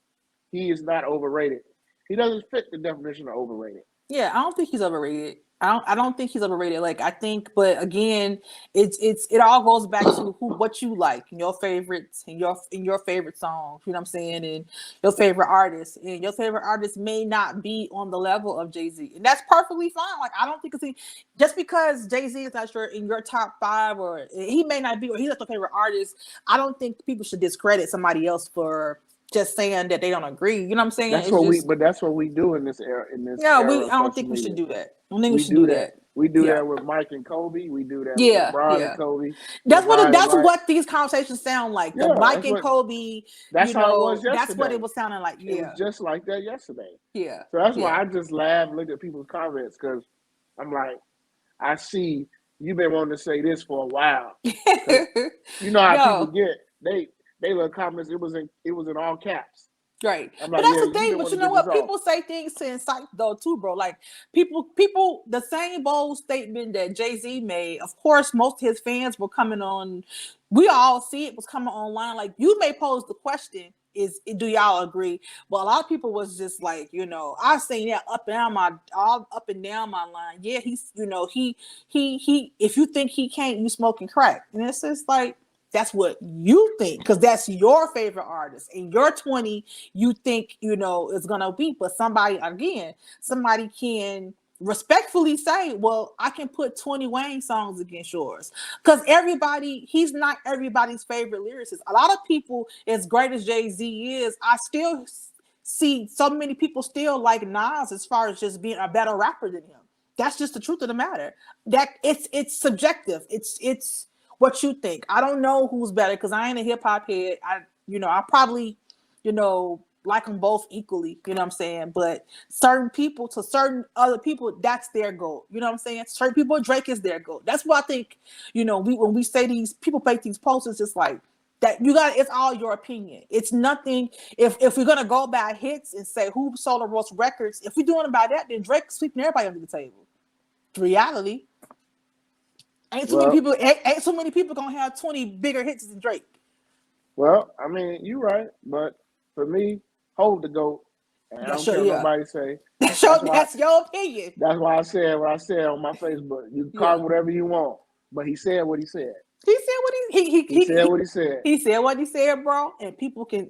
he is not overrated. He doesn't fit the definition of overrated. Yeah, I don't think he's overrated. I don't think he's overrated. Like, I think, but again, it all goes back to what you like and your favorites and your favorite songs. You know what I'm saying? And your favorite artists. And your favorite artist may not be on the level of Jay-Z, and that's perfectly fine. Like, I don't think just because Jay-Z is not in your top 5, or he may not be, or he's not your favorite artist, I don't think people should discredit somebody else for just saying that they don't agree. You know what I'm saying? That's what we do in this era. I don't think we should do that. I don't think we should do that. We do that with Mike and Kobe. We do that with Brian and Kobe. That's what these conversations sound like. The Mike and Kobe. That's how it was yesterday. That's what it was sounding like. Yeah, it was just like that yesterday. Yeah. So that's why I just laugh, look at people's comments, because I'm like, I see you've been wanting to say this for a while. You know how people get they look comments. It was in all caps. Right. But that's the thing. But you know what? People say things to incite though too, bro. Like, people, the same bold statement that Jay-Z made, of course, most of his fans were coming on. We all see it was coming online. Like, you may pose the question, do y'all agree? But a lot of people was just like, I've seen that up and down my line. Yeah, he's, he if you think he can't, you smoking crack. And it's just like, that's what you think, because that's your favorite artist, and your 20 you think is gonna be. But somebody can respectfully say, well, I can put 20 Wayne songs against yours, because he's not everybody's favorite lyricist. A lot of people, as great as Jay-Z is, I still see so many people still like Nas as far as just being a better rapper than him. That's just the truth of the matter. That it's subjective. It's what you think. I don't know who's better, because I ain't a hip hop head. I probably, like them both equally. You know what I'm saying? But certain other people, that's their goal. You know what I'm saying? Certain people, Drake is their goal. That's what I think. When we say these people make these posts, it's just like that. It's all your opinion. It's nothing. If we're gonna go by hits and say who sold the most records, if we're doing it by that, then Drake's sweeping everybody under the table. Reality. Ain't so many people gonna have 20 bigger hits than Drake. Well, I mean, you're right, but for me, hold the GOAT. And I don't care what nobody say. That's your opinion. That's why I said what I said on my Facebook. You can call whatever you want, but he said what he said. He said what he said what he said. He said what he said, bro. And people can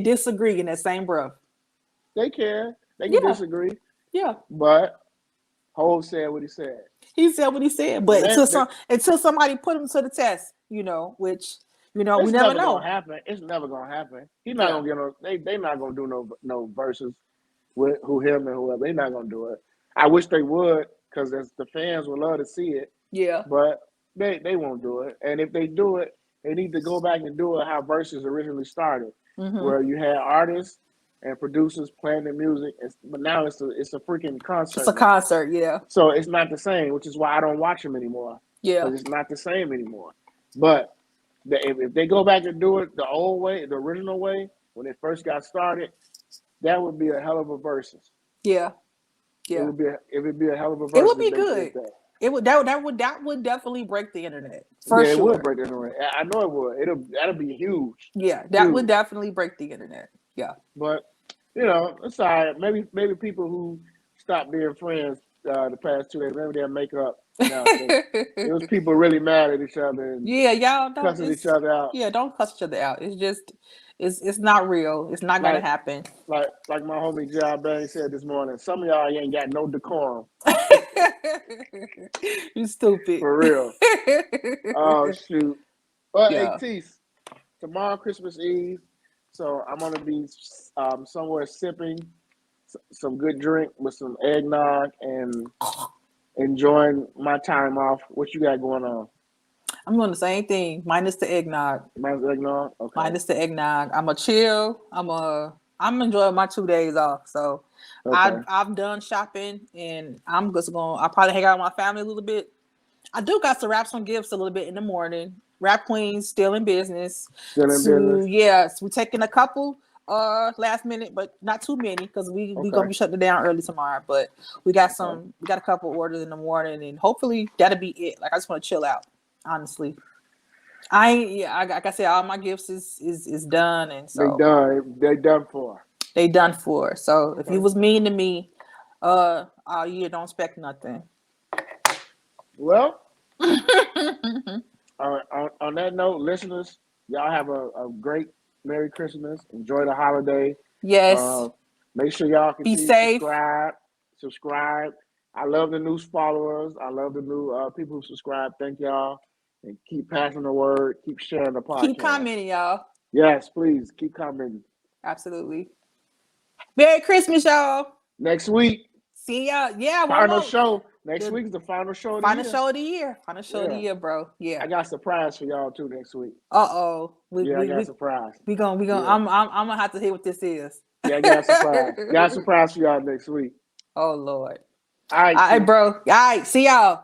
disagree in that same breath. They can disagree. Yeah. But Hov said what he said. He said what he said, but until somebody put him to the test, which we never know. It's never gonna happen. He's not gonna get no. They not gonna do no verses with him and whoever. They're not gonna do it. I wish they would, because the fans would love to see it. Yeah. But they won't do it. And if they do it, they need to go back and do it how verses originally started, where you had artists and producers playing the music, but now it's a freaking concert. It's a concert, yeah. So it's not the same, which is why I don't watch them anymore. Yeah, it's not the same anymore. But if they go back and do it the old way, the original way, when it first got started, that would be a hell of a versus. Yeah. It would be a hell of a versus. It would be good. That would definitely break the internet. For sure. It would break the internet. I know it would. That'll be huge. Yeah, that would definitely break the internet. Yeah. But it's all right. Maybe people who stopped being friends the past 2 days, maybe they'll make up. It was people really mad at each other. And y'all don't cussing each other out. Yeah, don't cuss each other out. It's It's not real. It's not gonna happen. Like my homie John Bang said this morning. Some of y'all ain't got no decorum. You stupid. For real. Oh shoot. Well, yeah. 18th. Tomorrow Christmas Eve. So I'm gonna be somewhere sipping some good drink with some eggnog and enjoying my time off. What you got going on? I'm doing the same thing, minus the eggnog. Minus eggnog? Okay. Minus the eggnog. I'm a chill. I'm enjoying my 2 days off. So I've done shopping and I'll probably hang out with my family a little bit. I do got to wrap some gifts a little bit in the morning. Rap Queen still in business. Business? Yeah, so we're taking a couple last minute, but not too many because we gonna be shutting it down early tomorrow. But we got a couple orders in the morning and hopefully that'll be it. Like I just want to chill out. Honestly, like I said, all my gifts is done, and so they done for. They done for. So if you was mean to me, all year, don't expect nothing. Well, on that note, listeners, y'all have a great Merry Christmas. Enjoy the holiday. Yes. Make sure y'all be safe. Subscribe. I love the new followers. I love the new people who subscribe. Thank y'all. And keep passing the word. Keep sharing the podcast. Keep commenting, y'all. Yes, please. Keep commenting. Absolutely. Merry Christmas, y'all. Next week. See y'all. Yeah. Final show. Next week is the final show of the year. Final show of the year. Final show of the year, bro. Yeah. I got a surprise for y'all too next week. Uh-oh. I got a surprise. We gonna. Yeah. I'm gonna have to hear what this is. Yeah, I got a surprise. Got a surprise for y'all next week. Oh Lord. All right, bro. All right. See y'all.